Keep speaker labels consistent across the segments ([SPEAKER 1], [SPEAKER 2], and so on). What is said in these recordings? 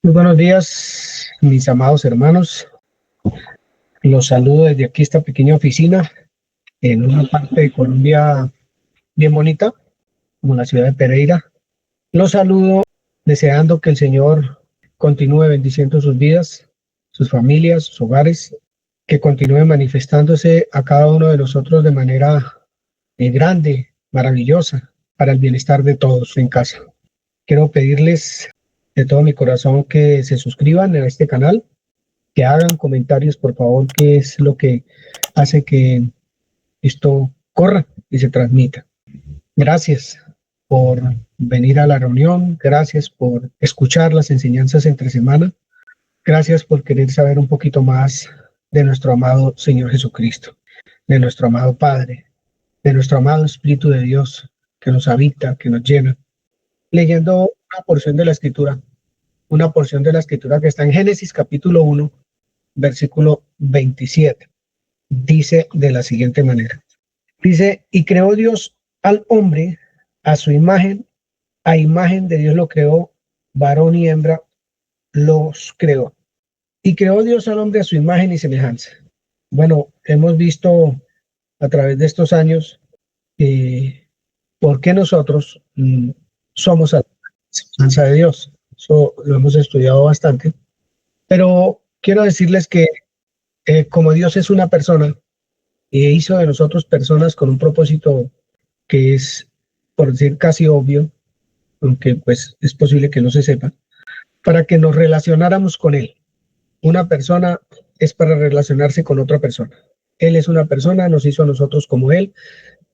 [SPEAKER 1] Muy buenos días, mis amados hermanos. Los saludo desde aquí, esta pequeña oficina, en una parte de Colombia bien bonita, como la ciudad de Pereira. Los saludo deseando que el Señor continúe bendiciendo sus vidas, sus familias, sus hogares, que continúe manifestándose a cada uno de nosotros de manera grande, maravillosa, para el bienestar de todos en casa. Quiero pedirles de todo mi corazón que se suscriban a este canal, que hagan comentarios, por favor, que es lo que hace que esto corra y se transmita. Gracias por venir a la reunión, gracias por escuchar las enseñanzas entre semana, gracias por querer saber un poquito más de nuestro amado Señor Jesucristo, de nuestro amado Padre, de nuestro amado Espíritu de Dios que nos habita, que nos llena, leyendo una porción de la escritura que está en Génesis capítulo 1, versículo 27. Dice de la siguiente manera. Dice, y creó Dios al hombre a su imagen, a imagen de Dios lo creó, varón y hembra los creó. Y creó Dios al hombre a su imagen y semejanza. Bueno, hemos visto a través de estos años por qué nosotros somos a la semejanza de Dios. Eso lo hemos estudiado bastante. Pero quiero decirles que como Dios es una persona, e hizo de nosotros personas con un propósito que es, por decir casi obvio, aunque pues es posible que no se sepa, para que nos relacionáramos con Él. Una persona es para relacionarse con otra persona. Él es una persona, nos hizo a nosotros como Él,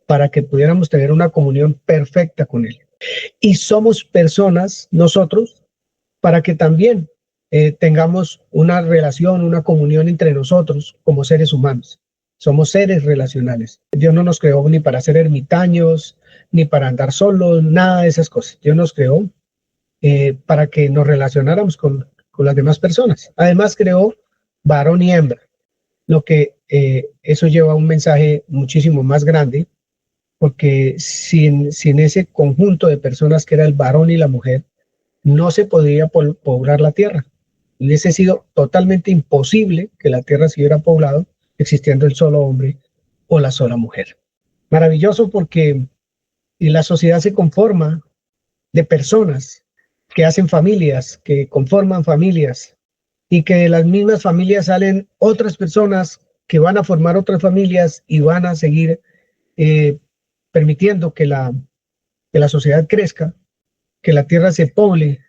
[SPEAKER 1] para que pudiéramos tener una comunión perfecta con Él. Y somos personas, nosotros, para que también tengamos una relación, una comunión entre nosotros como seres humanos. Somos seres relacionales. Dios no nos creó ni para ser ermitaños, ni para andar solos, nada de esas cosas. Dios nos creó para que nos relacionáramos con las demás personas. Además creó varón y hembra, lo que eso lleva a un mensaje muchísimo más grande, porque sin ese conjunto de personas que era el varón y la mujer, no se podría poblar la tierra. Hubiese sido totalmente imposible que la tierra se hubiera poblado existiendo el solo hombre o la sola mujer. Maravilloso porque la sociedad se conforma de personas que hacen familias, que conforman familias, y que de las mismas familias salen otras personas que van a formar otras familias y van a seguir permitiendo que la sociedad crezca, que la tierra se poble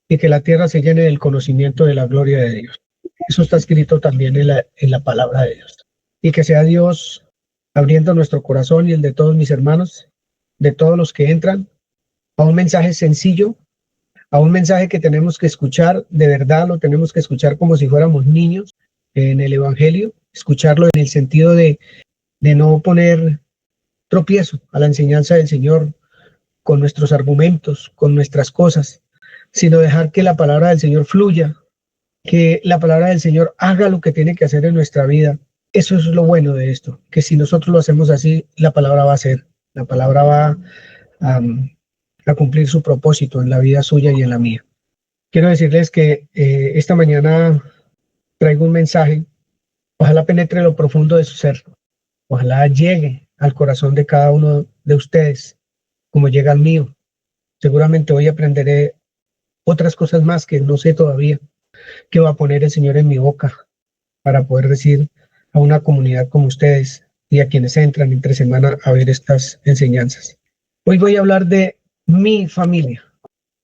[SPEAKER 1] y que la tierra se llene del conocimiento de la gloria de Dios. Eso está escrito también en la palabra de Dios. Y que sea Dios abriendo nuestro corazón y el de todos mis hermanos, de todos los que entran, a un mensaje sencillo, a un mensaje que tenemos que escuchar, de verdad lo tenemos que escuchar como si fuéramos niños en el Evangelio, escucharlo en el sentido de no poner tropiezo a la enseñanza del Señor con nuestros argumentos, con nuestras cosas, sino dejar que la palabra del Señor fluya, que la palabra del Señor haga lo que tiene que hacer en nuestra vida. Eso es lo bueno de esto, que si nosotros lo hacemos así, la palabra va a ser, la palabra va a cumplir su propósito en la vida suya y en la mía. Quiero decirles que esta mañana traigo un mensaje, ojalá penetre lo profundo de su ser, ojalá llegue al corazón de cada uno de ustedes, como llega al mío. Seguramente hoy aprenderé otras cosas más que no sé todavía, que va a poner el Señor en mi boca para poder decir a una comunidad como ustedes y a quienes entran entre semana a ver estas enseñanzas. Hoy voy a hablar de mi familia.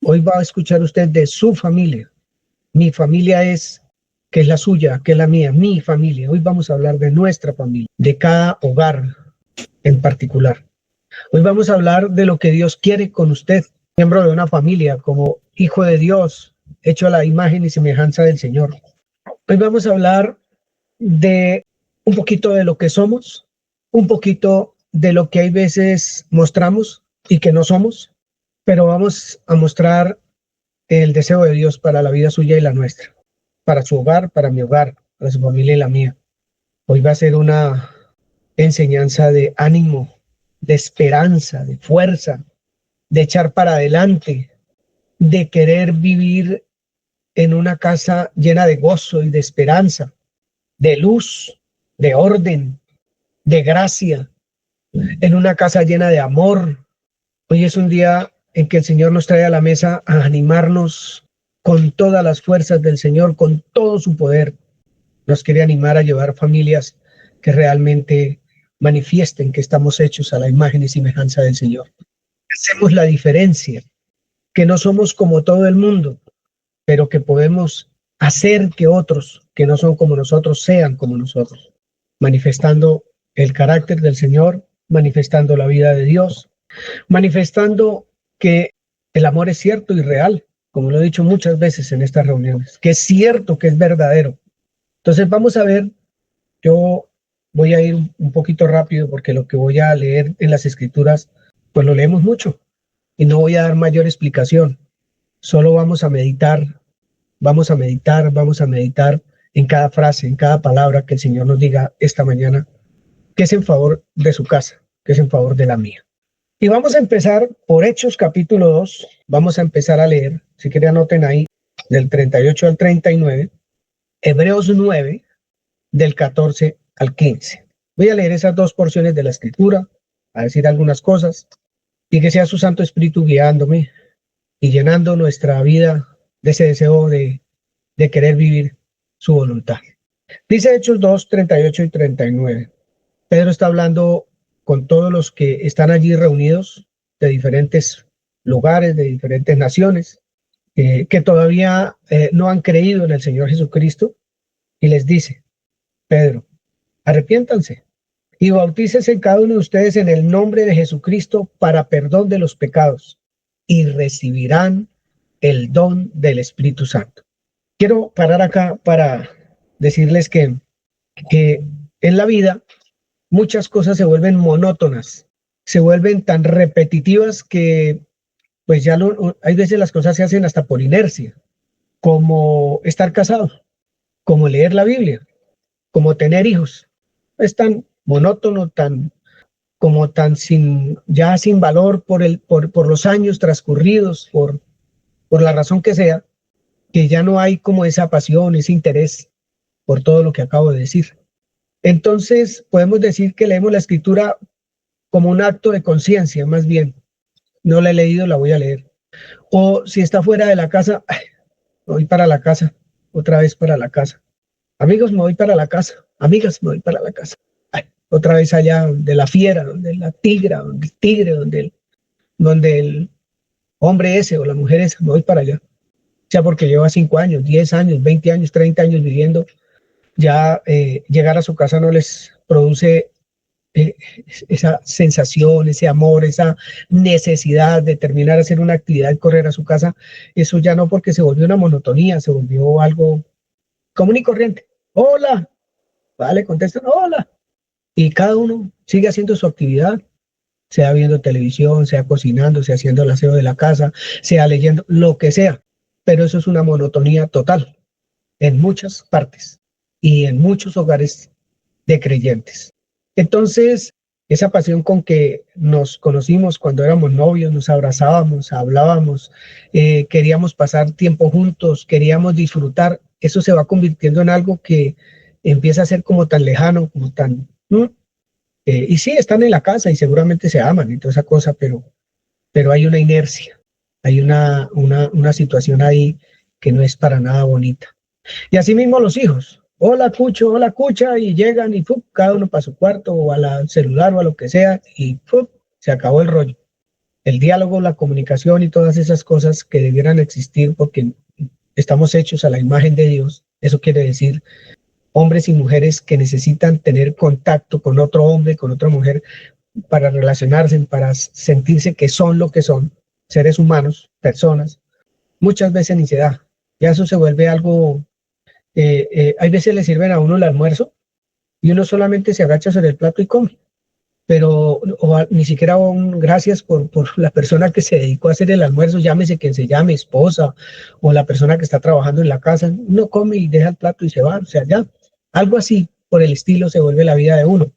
[SPEAKER 1] Hoy va a escuchar usted de su familia. Mi familia es, que es la suya, que es la mía, mi familia. Hoy vamos a hablar de nuestra familia, de cada hogar en particular. Hoy vamos a hablar de lo que Dios quiere con usted, miembro de una familia, como hijo de Dios, hecho a la imagen y semejanza del Señor. Hoy vamos a hablar de un poquito de lo que somos, un poquito de lo que hay veces mostramos y que no somos, pero vamos a mostrar el deseo de Dios para la vida suya y la nuestra, para su hogar, para mi hogar, para su familia y la mía. Hoy va a ser una enseñanza de ánimo, de esperanza, de fuerza, de echar para adelante, de querer vivir en una casa llena de gozo y de esperanza, de luz, de orden, de gracia, en una casa llena de amor. Hoy es un día en que el Señor nos trae a la mesa a animarnos con todas las fuerzas del Señor, con todo su poder. Nos quiere animar a llevar familias que realmente manifiesten que estamos hechos a la imagen y semejanza del Señor. Hacemos la diferencia, que no somos como todo el mundo, pero que podemos hacer que otros que no son como nosotros sean como nosotros, manifestando el carácter del Señor, manifestando la vida de Dios, manifestando que el amor es cierto y real, como lo he dicho muchas veces en estas reuniones, que es cierto, que es verdadero. Entonces vamos a ver, yo voy a ir un poquito rápido porque lo que voy a leer en las escrituras, pues lo leemos mucho y no voy a dar mayor explicación, solo vamos a meditar en cada frase, en cada palabra que el Señor nos diga esta mañana, que es en favor de su casa, que es en favor de la mía. Y vamos a empezar por Hechos capítulo 2, vamos a empezar a leer, si quieren anoten ahí, del 38 al 39, Hebreos 9, del 14 al 15. Voy a leer esas dos porciones de la escritura, a decir algunas cosas, y que sea su Santo Espíritu guiándome y llenando nuestra vida de ese deseo de querer vivir su voluntad. Dice Hechos 2, 38 y 39. Pedro está hablando con todos los que están allí reunidos de diferentes lugares, de diferentes naciones, que todavía no han creído en el Señor Jesucristo, y les dice, Pedro, arrepiéntanse y bautícese en cada uno de ustedes en el nombre de Jesucristo para perdón de los pecados y recibirán el don del Espíritu Santo. Quiero parar acá para decirles que en la vida muchas cosas se vuelven monótonas, se vuelven tan repetitivas que pues ya hay veces las cosas se hacen hasta por inercia, como estar casado, como leer la Biblia, como tener hijos. Es tan monótono, tan sin valor por los años transcurridos, por la razón que sea, que ya no hay como esa pasión, ese interés por todo lo que acabo de decir. Entonces podemos decir que leemos la escritura como un acto de conciencia, más bien. No la he leído, la voy a leer. O si está fuera de la casa, me voy para la casa, otra vez para la casa. Amigos, me voy para la casa. Amigas, me voy para la casa. Otra vez allá donde la fiera, donde la tigra, donde el tigre, donde el hombre ese o la mujer esa, me voy para allá. O sea, porque lleva 5 años, 10 años, 20 años, 30 años viviendo, ya llegar a su casa no les produce esa sensación, ese amor, esa necesidad de terminar a hacer una actividad y correr a su casa. Eso ya no, porque se volvió una monotonía, se volvió algo común y corriente. Hola, vale, contestan, hola. Y cada uno sigue haciendo su actividad, sea viendo televisión, sea cocinando, sea haciendo el aseo de la casa, sea leyendo, lo que sea. Pero eso es una monotonía total en muchas partes y en muchos hogares de creyentes. Entonces, esa pasión con que nos conocimos cuando éramos novios, nos abrazábamos, hablábamos, queríamos pasar tiempo juntos, queríamos disfrutar, eso se va convirtiendo en algo que empieza a ser como tan lejano, como tan... y sí, están en la casa y seguramente se aman y toda esa cosa, pero hay una inercia, hay una situación ahí que no es para nada bonita. Y así mismo los hijos, hola Cucho, hola Cucha, y llegan y cada uno para su cuarto o al celular o a lo que sea, y se acabó el rollo. El diálogo, la comunicación y todas esas cosas que debieran existir porque estamos hechos a la imagen de Dios. Eso quiere decir hombres y mujeres que necesitan tener contacto con otro hombre, con otra mujer, para relacionarse, para sentirse que son lo que son, seres humanos, personas. Muchas veces ni se da. Ya eso se vuelve algo... hay veces le sirven a uno el almuerzo y uno solamente se agacha sobre el plato y come, pero ni siquiera un gracias por la persona que se dedicó a hacer el almuerzo, llámese quien se llame, esposa o la persona que está trabajando en la casa. Uno come y deja el plato y se va, o sea, ya algo así por el estilo se vuelve la vida de uno,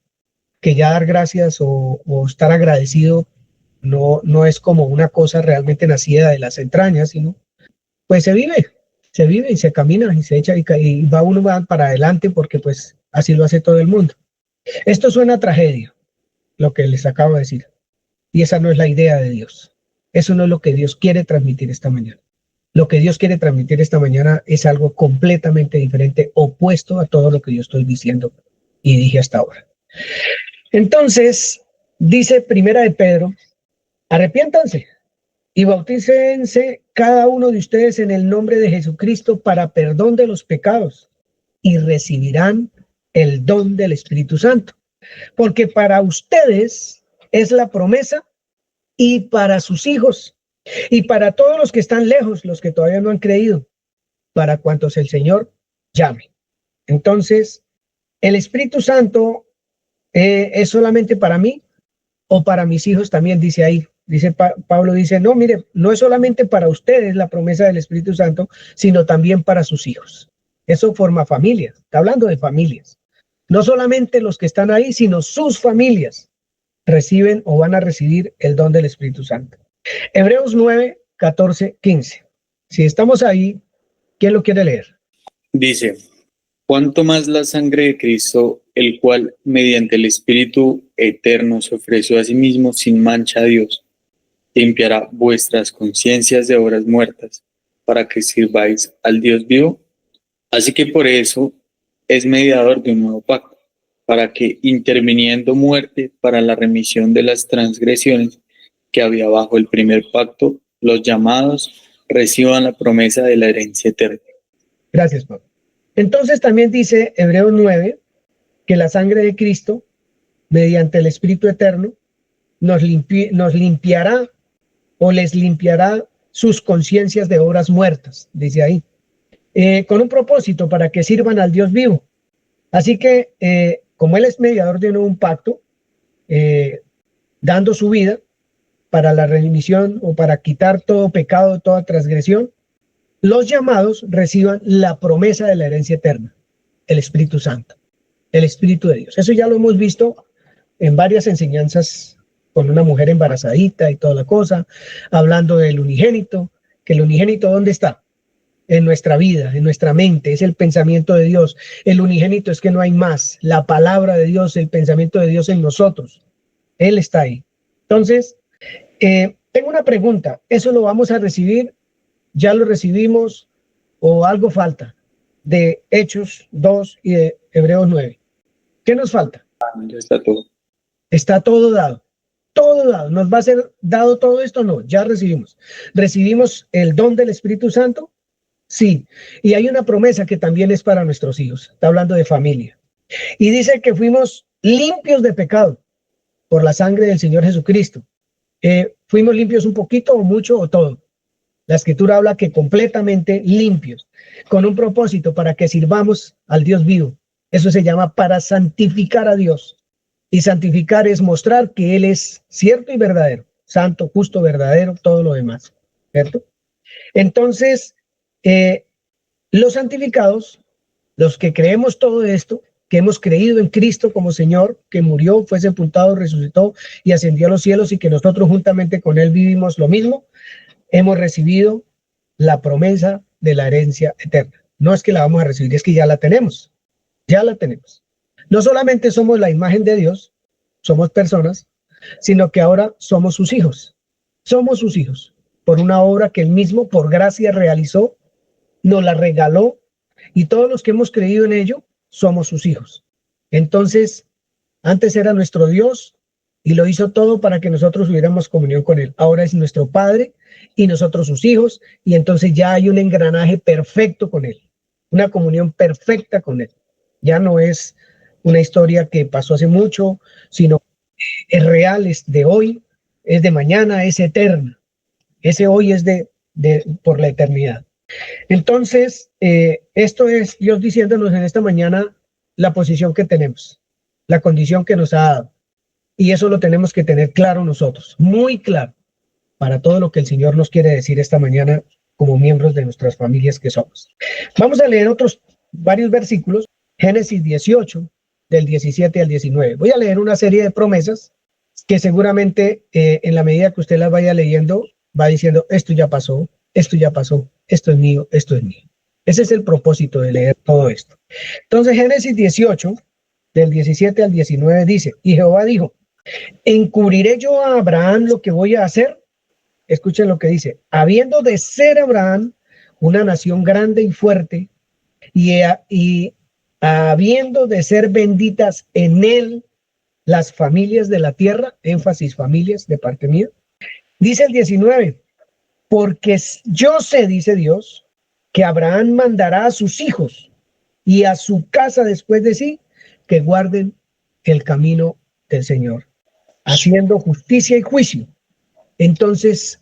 [SPEAKER 1] que ya dar gracias o estar agradecido no es como una cosa realmente nacida de las entrañas, sino pues se vive. Se vive y se camina y se echa y va uno para adelante porque pues así lo hace todo el mundo. Esto suena a tragedia, lo que les acabo de decir. Y esa no es la idea de Dios. Eso no es lo que Dios quiere transmitir esta mañana. Lo que Dios quiere transmitir esta mañana es algo completamente diferente, opuesto a todo lo que yo estoy diciendo y dije hasta ahora. Entonces, dice Primera de Pedro, arrepiéntanse y bautícense cada uno de ustedes en el nombre de Jesucristo para perdón de los pecados y recibirán el don del Espíritu Santo. Porque para ustedes es la promesa y para sus hijos y para todos los que están lejos, los que todavía no han creído, para cuantos el Señor llame. Entonces, ¿el Espíritu Santo es solamente para mí o para mis hijos también? Dice ahí. Dice Pablo, dice, no, mire, no es solamente para ustedes la promesa del Espíritu Santo, sino también para sus hijos. Eso forma familias. Está hablando de familias. No solamente los que están ahí, sino sus familias reciben o van a recibir el don del Espíritu Santo. Hebreos 9, 14, 15. Si estamos ahí, ¿quién lo quiere leer?
[SPEAKER 2] Dice, cuánto más la sangre de Cristo, el cual mediante el Espíritu eterno se ofreció a sí mismo sin mancha a Dios, limpiará vuestras conciencias de obras muertas, para que sirváis al Dios vivo. Así que por eso es mediador de un nuevo pacto, para que, interviniendo muerte para la remisión de las transgresiones que había bajo el primer pacto, los llamados reciban la promesa de la herencia eterna.
[SPEAKER 1] Gracias, Pablo. Entonces también dice Hebreos 9 que la sangre de Cristo, mediante el Espíritu Eterno, nos limpiará o les limpiará sus conciencias de obras muertas, dice ahí, con un propósito para que sirvan al Dios vivo. Así que, como Él es mediador de un pacto, dando su vida para la remisión o para quitar todo pecado, toda transgresión, los llamados reciban la promesa de la herencia eterna, el Espíritu Santo, el Espíritu de Dios. Eso ya lo hemos visto en varias enseñanzas con una mujer embarazadita y toda la cosa, hablando del unigénito, que el unigénito ¿dónde está? En nuestra vida, en nuestra mente, es el pensamiento de Dios. El unigénito es que no hay más, la palabra de Dios, el pensamiento de Dios en nosotros. Él está ahí. Entonces, tengo una pregunta, ¿eso lo vamos a recibir? ¿Ya lo recibimos o algo falta de Hechos 2 y de Hebreos 9? ¿Qué nos falta?
[SPEAKER 2] Ya está todo.
[SPEAKER 1] Está todo dado. Todo dado. ¿Nos va a ser dado todo esto? No, ya recibimos. ¿Recibimos el don del Espíritu Santo? Sí. Y hay una promesa que también es para nuestros hijos. Está hablando de familia. Y dice que fuimos limpios de pecado por la sangre del Señor Jesucristo. ¿Fuimos limpios un poquito o mucho o todo? La Escritura habla que completamente limpios, con un propósito para que sirvamos al Dios vivo. Eso se llama para santificar a Dios. Y santificar es mostrar que Él es cierto y verdadero, santo, justo, verdadero, todo lo demás, ¿cierto? Entonces, los santificados, los que creemos todo esto, que hemos creído en Cristo como Señor, que murió, fue sepultado, resucitó y ascendió a los cielos y que nosotros juntamente con Él vivimos lo mismo, hemos recibido la promesa de la herencia eterna. No es que la vamos a recibir, es que ya la tenemos, ya la tenemos. No solamente somos la imagen de Dios, somos personas, sino que ahora somos sus hijos. Somos sus hijos por una obra que Él mismo, por gracia, realizó, nos la regaló y todos los que hemos creído en ello, somos sus hijos. Entonces, antes era nuestro Dios y lo hizo todo para que nosotros tuviéramos comunión con Él. Ahora es nuestro Padre y nosotros sus hijos y entonces ya hay un engranaje perfecto con Él, una comunión perfecta con Él. Ya no es una historia que pasó hace mucho, sino es real, es de hoy, es de mañana, es eterna. Ese hoy es por la eternidad. Entonces, esto es Dios diciéndonos en esta mañana la posición que tenemos, la condición que nos ha dado. Y eso lo tenemos que tener claro nosotros, muy claro, para todo lo que el Señor nos quiere decir esta mañana como miembros de nuestras familias que somos. Vamos a leer varios versículos. Génesis 18, del 17 al 19. Voy a leer una serie de promesas que seguramente en la medida que usted las vaya leyendo, va diciendo, esto ya pasó, esto ya pasó, esto es mío, esto es mío. Ese es el propósito de leer todo esto. Entonces, Génesis 18, del 17 al 19 dice, y Jehová dijo, ¿encubriré yo a Abraham lo que voy a hacer? Escuchen lo que dice, habiendo de ser Abraham una nación grande y fuerte, y habiendo de ser benditas en él las familias de la tierra, énfasis familias de parte mía. Dice el 19, porque yo sé, dice Dios, que Abraham mandará a sus hijos y a su casa después de sí, que guarden el camino del Señor, haciendo justicia y juicio. Entonces,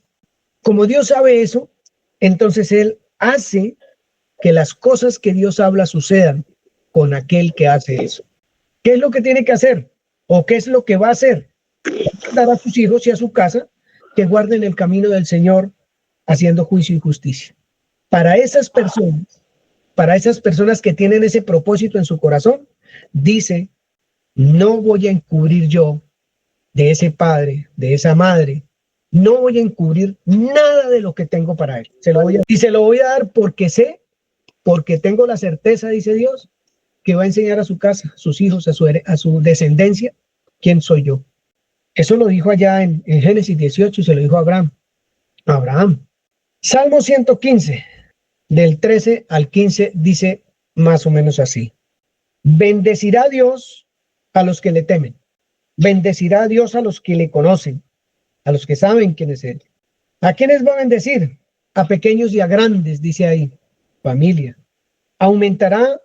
[SPEAKER 1] como Dios sabe eso, entonces Él hace que las cosas que Dios habla sucedan con aquel que hace eso. ¿Qué es lo que tiene que hacer? ¿O qué es lo que va a hacer? Dar a sus hijos y a su casa que guarden el camino del Señor, haciendo juicio y justicia. Para esas personas que tienen ese propósito en su corazón, dice, no voy a encubrir yo de ese padre, de esa madre, no voy a encubrir nada de lo que tengo para él. Se lo voy a dar porque tengo la certeza, dice Dios, que va a enseñar a su casa, a sus hijos, a su descendencia, quién soy yo. Eso lo dijo allá en Génesis 18 y se lo dijo a Abraham. Salmo 115, del 13 al 15, dice más o menos así. Bendecirá a Dios a los que le temen. Bendecirá a Dios a los que le conocen, a los que saben quién es Él. ¿A quiénes va a bendecir? A pequeños y a grandes, dice ahí. Familia. Aumentará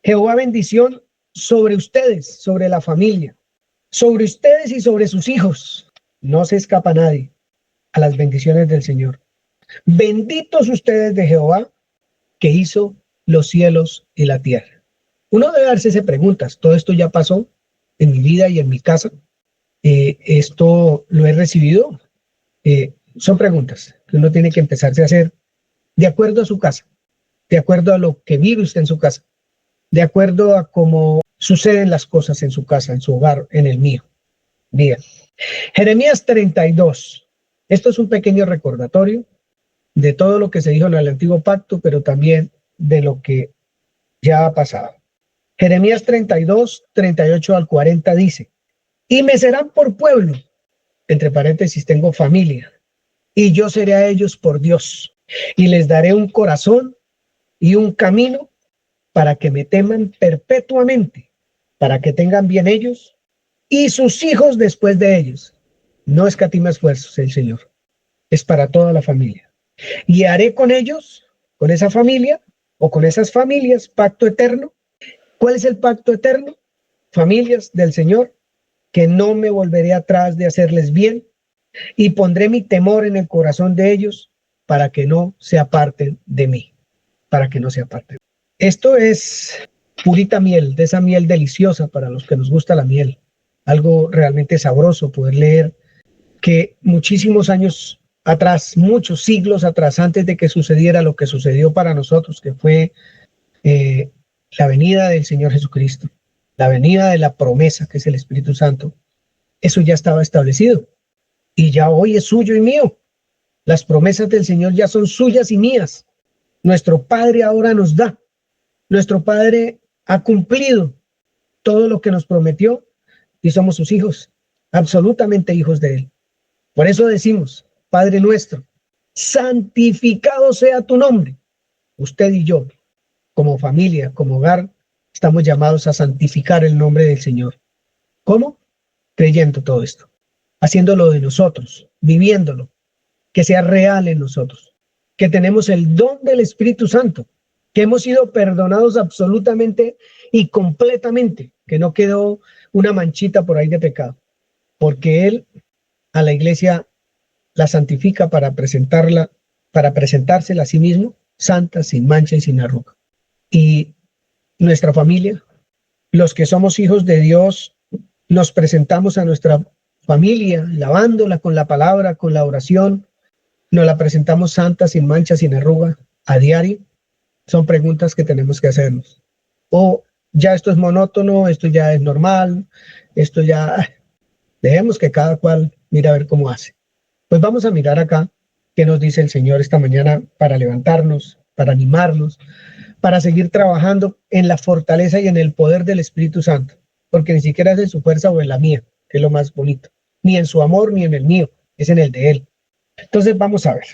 [SPEAKER 1] Jehová bendición sobre ustedes, sobre la familia, sobre ustedes y sobre sus hijos. No se escapa nadie a las bendiciones del Señor. Benditos ustedes de Jehová, que hizo los cielos y la tierra. Uno debe darse preguntas. ¿Todo esto ya pasó en mi vida y en mi casa? ¿Esto lo he recibido? Son preguntas que uno tiene que empezarse a hacer de acuerdo a su casa, de acuerdo a lo que vive usted en su casa, de acuerdo a cómo suceden las cosas en su casa, en su hogar, en el mío. Bien. Jeremías 32. Esto es un pequeño recordatorio de todo lo que se dijo en el antiguo pacto, pero también de lo que ya ha pasado. Jeremías 32, 38 al 40 dice, y me serán por pueblo, entre paréntesis tengo familia, y yo seré a ellos por Dios, y les daré un corazón y un camino para que me teman perpetuamente, para que tengan bien ellos y sus hijos después de ellos. No escatima esfuerzos el Señor, es para toda la familia. Y haré con ellos, con esa familia o con esas familias, pacto eterno. ¿Cuál es el pacto eterno? Familias del Señor, que no me volveré atrás de hacerles bien y pondré mi temor en el corazón de ellos para que no se aparten de mí, para que no se aparten. Esto es purita miel, de esa miel deliciosa para los que nos gusta la miel. Algo realmente sabroso poder leer que muchísimos años atrás, muchos siglos atrás, antes de que sucediera lo que sucedió para nosotros, que fue la venida del Señor Jesucristo, la venida de la promesa que es el Espíritu Santo, eso ya estaba establecido y ya hoy es suyo y mío. Las promesas del Señor ya son suyas y mías. Nuestro Padre ahora nos da. Nuestro Padre ha cumplido todo lo que nos prometió y somos sus hijos, absolutamente hijos de Él. Por eso decimos, Padre nuestro, santificado sea tu nombre. Usted y yo, como familia, como hogar, estamos llamados a santificar el nombre del Señor. ¿Cómo? Creyendo todo esto, haciéndolo de nosotros, viviéndolo, que sea real en nosotros, que tenemos el don del Espíritu Santo, que hemos sido perdonados absolutamente y completamente, que no quedó una manchita por ahí de pecado, porque Él a la iglesia la santifica para presentársela a sí mismo, santa, sin mancha y sin arruga. Y nuestra familia, los que somos hijos de Dios, nos presentamos a nuestra familia, lavándola con la palabra, con la oración, nos la presentamos santa, sin mancha, sin arruga, a diario. Son preguntas que tenemos que hacernos. O ya esto es monótono, esto ya es normal, esto ya... Dejemos que cada cual mire a ver cómo hace. Pues vamos a mirar acá qué nos dice el Señor esta mañana para levantarnos para animarnos, para seguir trabajando en la fortaleza y en el poder del Espíritu Santo, porque ni siquiera es en su fuerza o en la mía, que es lo más bonito, ni en su amor ni en el mío, es en el de Él. Entonces vamos a ver.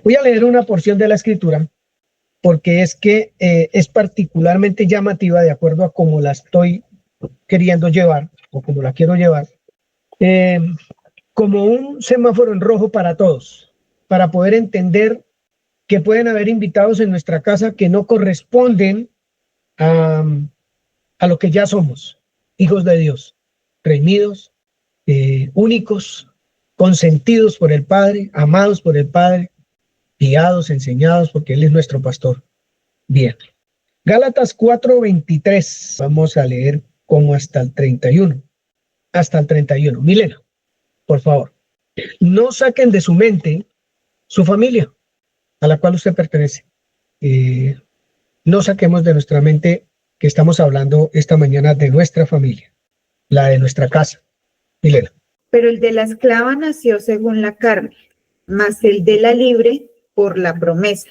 [SPEAKER 1] Voy a leer una porción de la Escritura, porque es que es particularmente llamativa de acuerdo a cómo la estoy queriendo llevar, o como la quiero llevar, como un semáforo en rojo para todos, para poder entender que pueden haber invitados en nuestra casa que no corresponden a lo que ya somos, hijos de Dios, redimidos, únicos, consentidos por el Padre, amados por el Padre, guiados, enseñados, porque Él es nuestro pastor. Bien. Gálatas 4:23, vamos a leer como hasta el 31. Hasta el 31. Milena, por favor. No saquen de su mente su familia, a la cual usted pertenece. No saquemos de nuestra mente que estamos hablando esta mañana de nuestra familia, la de nuestra casa. Milena.
[SPEAKER 3] Pero el de la esclava nació según la carne, mas el de la libre por la promesa,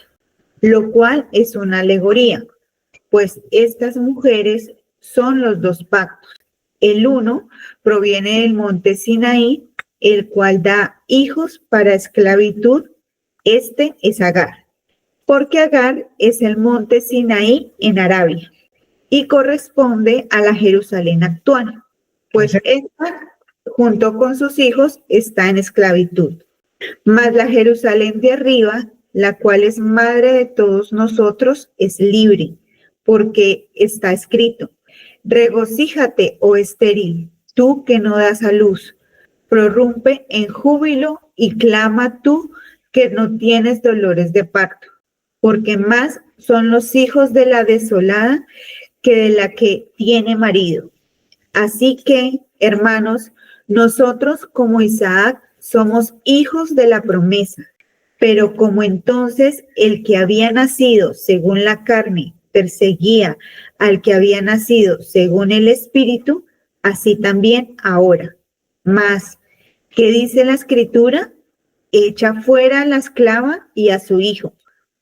[SPEAKER 3] lo cual es una alegoría, pues estas mujeres son los dos pactos. El uno proviene del monte Sinaí, el cual da hijos para esclavitud. Este es Agar, porque Agar es el monte Sinaí en Arabia y corresponde a la Jerusalén actual, pues esta, junto con sus hijos, está en esclavitud. Mas la Jerusalén de arriba, la cual es madre de todos nosotros, es libre, porque está escrito: regocíjate, oh estéril, tú que no das a luz, prorrumpe en júbilo y clama tú que no tienes dolores de parto, porque más son los hijos de la desolada que de la que tiene marido. Así que, hermanos, nosotros como Isaac somos hijos de la promesa, pero como entonces el que había nacido según la carne perseguía al que había nacido según el Espíritu, así también ahora. Mas, ¿qué dice la Escritura? Echa fuera a la esclava y a su hijo,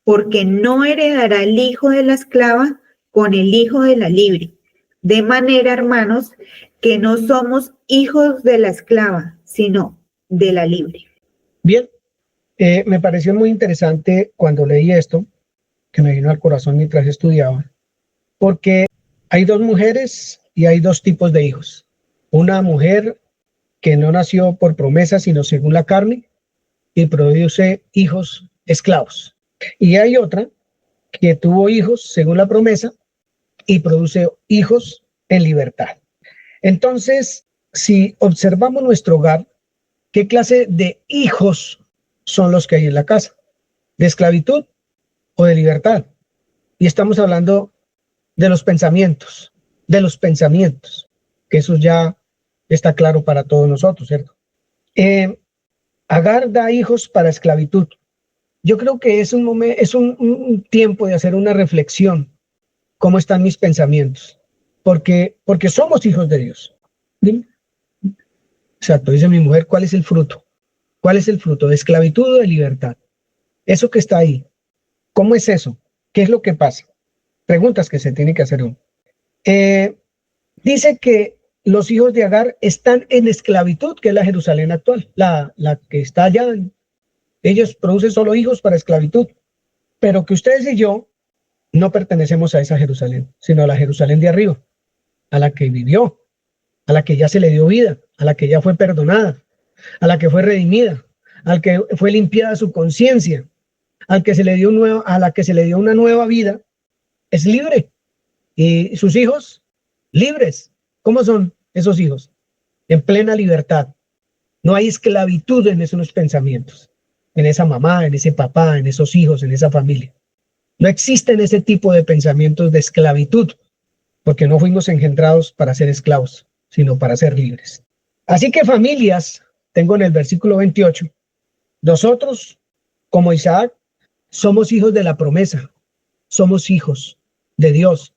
[SPEAKER 3] porque no heredará el hijo de la esclava con el hijo de la libre. De manera, hermanos, que no somos hijos de la esclava, sino de la libre.
[SPEAKER 1] Bien, me pareció muy interesante cuando leí esto, que me vino al corazón mientras estudiaba, porque hay dos mujeres y hay dos tipos de hijos. Una mujer que no nació por promesa, sino según la carne, y produce hijos esclavos. Y hay otra que tuvo hijos según la promesa y produce hijos en libertad. Entonces, si observamos nuestro hogar, ¿qué clase de hijos son los que hay en la casa? ¿De esclavitud o de libertad? Y estamos hablando de los pensamientos, que eso ya está claro para todos nosotros, ¿cierto? Agar da hijos para esclavitud. Yo creo que es un tiempo de hacer una reflexión. ¿Cómo están mis pensamientos? Porque somos hijos de Dios. ¿Sí? Exacto, dice mi mujer, ¿cuál es el fruto? ¿Cuál es el fruto? ¿De esclavitud o de libertad? Eso que está ahí, ¿cómo es eso? ¿Qué es lo que pasa? Preguntas que se tiene que hacer uno. Dice que los hijos de Agar están en esclavitud, que es la Jerusalén actual, la que está allá. Ellos producen solo hijos para esclavitud, pero que ustedes y yo no pertenecemos a esa Jerusalén, sino a la Jerusalén de arriba, a la que vivió, a la que ya se le dio vida, a la que ya fue perdonada, a la que fue redimida, al que fue limpiada su conciencia, al que se le dio a la que se le dio una nueva vida, es libre. Y sus hijos, libres. ¿Cómo son esos hijos? En plena libertad. No hay esclavitud en esos pensamientos, en esa mamá, en ese papá, en esos hijos, en esa familia. No existen ese tipo de pensamientos de esclavitud, porque no fuimos engendrados para ser esclavos, sino para ser libres. Así que familias, tengo en el versículo 28, nosotros, como Isaac, somos hijos de la promesa, somos hijos de Dios.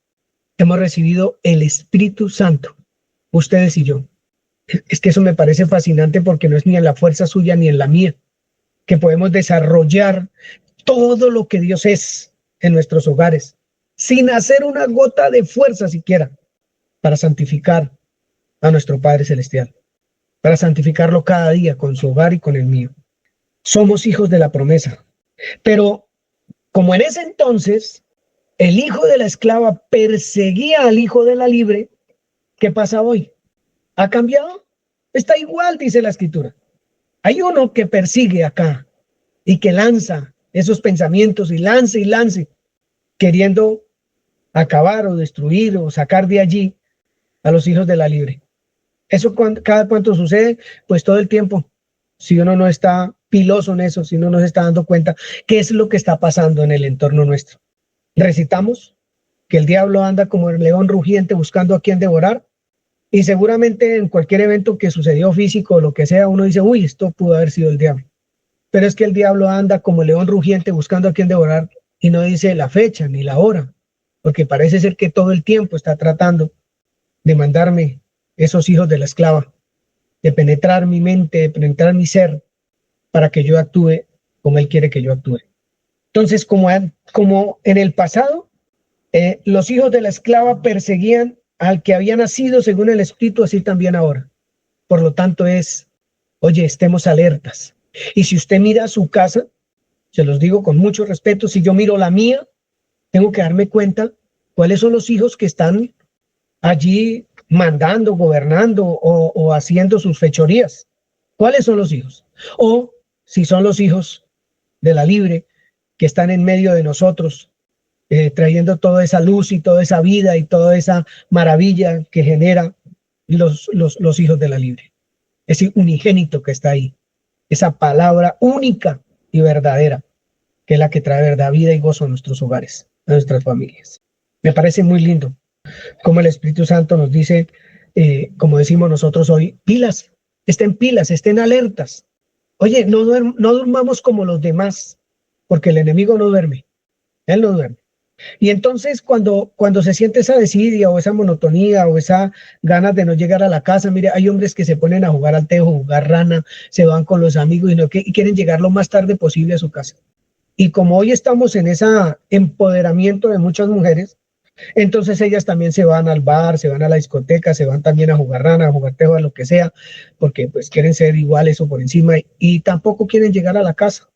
[SPEAKER 1] Hemos recibido el Espíritu Santo, ustedes y yo. Es que eso me parece fascinante porque no es ni en la fuerza suya ni en la mía, que podemos desarrollar todo lo que Dios es. en nuestros hogares, sin hacer una gota de fuerza siquiera, para santificar a nuestro Padre Celestial, para santificarlo cada día con su hogar y con el mío. Somos hijos de la promesa. Pero como en ese entonces el hijo de la esclava perseguía al hijo de la libre, ¿qué pasa hoy? ¿Ha cambiado? Está igual, dice la Escritura. Hay uno que persigue acá y que lanza esos pensamientos y lance, queriendo acabar o destruir o sacar de allí a los hijos de la libre. ¿Eso cada cuánto sucede? Pues todo el tiempo. Si uno no está piloso en eso, si uno no se está dando cuenta qué es lo que está pasando en el entorno nuestro. Recitamos que el diablo anda como el león rugiente buscando a quien devorar, y seguramente en cualquier evento que sucedió físico o lo que sea, uno dice, uy, esto pudo haber sido el diablo. Pero es que el diablo anda como el león rugiente buscando a quien devorar y no dice la fecha ni la hora, porque parece ser que todo el tiempo está tratando de mandarme esos hijos de la esclava, de penetrar mi mente, de penetrar mi ser, para que yo actúe como él quiere que yo actúe. Entonces, como en el pasado, los hijos de la esclava perseguían al que había nacido según el Espíritu, así también ahora. Por lo tanto oye, estemos alertas. Y si usted mira su casa, se los digo con mucho respeto, si yo miro la mía, tengo que darme cuenta cuáles son los hijos que están allí mandando, gobernando o haciendo sus fechorías. ¿Cuáles son los hijos? O si son los hijos de la libre que están en medio de nosotros, trayendo toda esa luz y toda esa vida y toda esa maravilla que genera los hijos de la libre. Ese unigénito que está ahí, esa palabra única y verdadera, que es la que trae verdad, vida y gozo a nuestros hogares, a nuestras familias. Me parece muy lindo como el Espíritu Santo nos dice, como decimos nosotros hoy, pilas, estén alertas. Oye, no durmamos como los demás, porque el enemigo no duerme, él no duerme. Y entonces cuando se siente esa desidia o esa monotonía o esa ganas de no llegar a la casa, mire, hay hombres que se ponen a jugar al tejo, jugar rana, se van con los amigos y quieren llegar lo más tarde posible a su casa. Y como hoy estamos en ese empoderamiento de muchas mujeres, entonces ellas también se van al bar, se van a la discoteca, se van también a jugar rana, a jugar tejo, a lo que sea, porque pues quieren ser iguales o por encima y tampoco quieren llegar a la casa.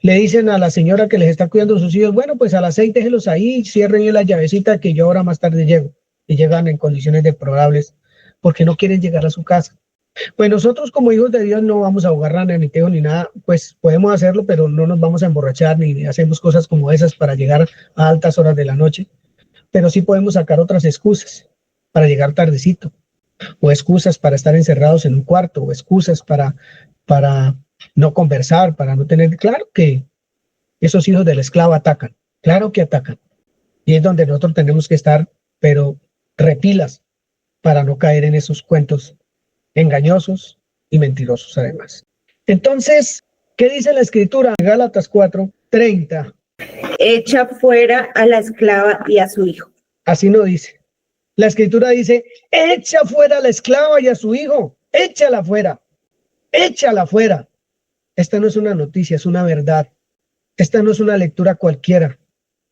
[SPEAKER 1] Le dicen a la señora que les está cuidando a sus hijos, bueno, pues a las 6 déjenlos ahí, cierren la llavecita que yo ahora más tarde llego. Y llegan en condiciones deplorables porque no quieren llegar a su casa. Pues nosotros como hijos de Dios no vamos a jugar rana, ni tejo, ni nada, pues podemos hacerlo, pero no nos vamos a emborrachar, ni hacemos cosas como esas para llegar a altas horas de la noche. Pero sí podemos sacar otras excusas para llegar tardecito, o excusas para estar encerrados en un cuarto, o excusas para no conversar, para no tener... Claro que esos hijos de la esclava atacan, claro que atacan, y es donde nosotros tenemos que estar, pero repilas, para no caer en esos cuentos engañosos y mentirosos además. Entonces, ¿qué dice la Escritura? Gálatas 4:30.
[SPEAKER 3] Echa fuera a la esclava y a su hijo.
[SPEAKER 1] Así no dice. La Escritura dice, echa fuera a la esclava y a su hijo, échala fuera, échala fuera. Esta no es una noticia, es una verdad. Esta no es una lectura cualquiera.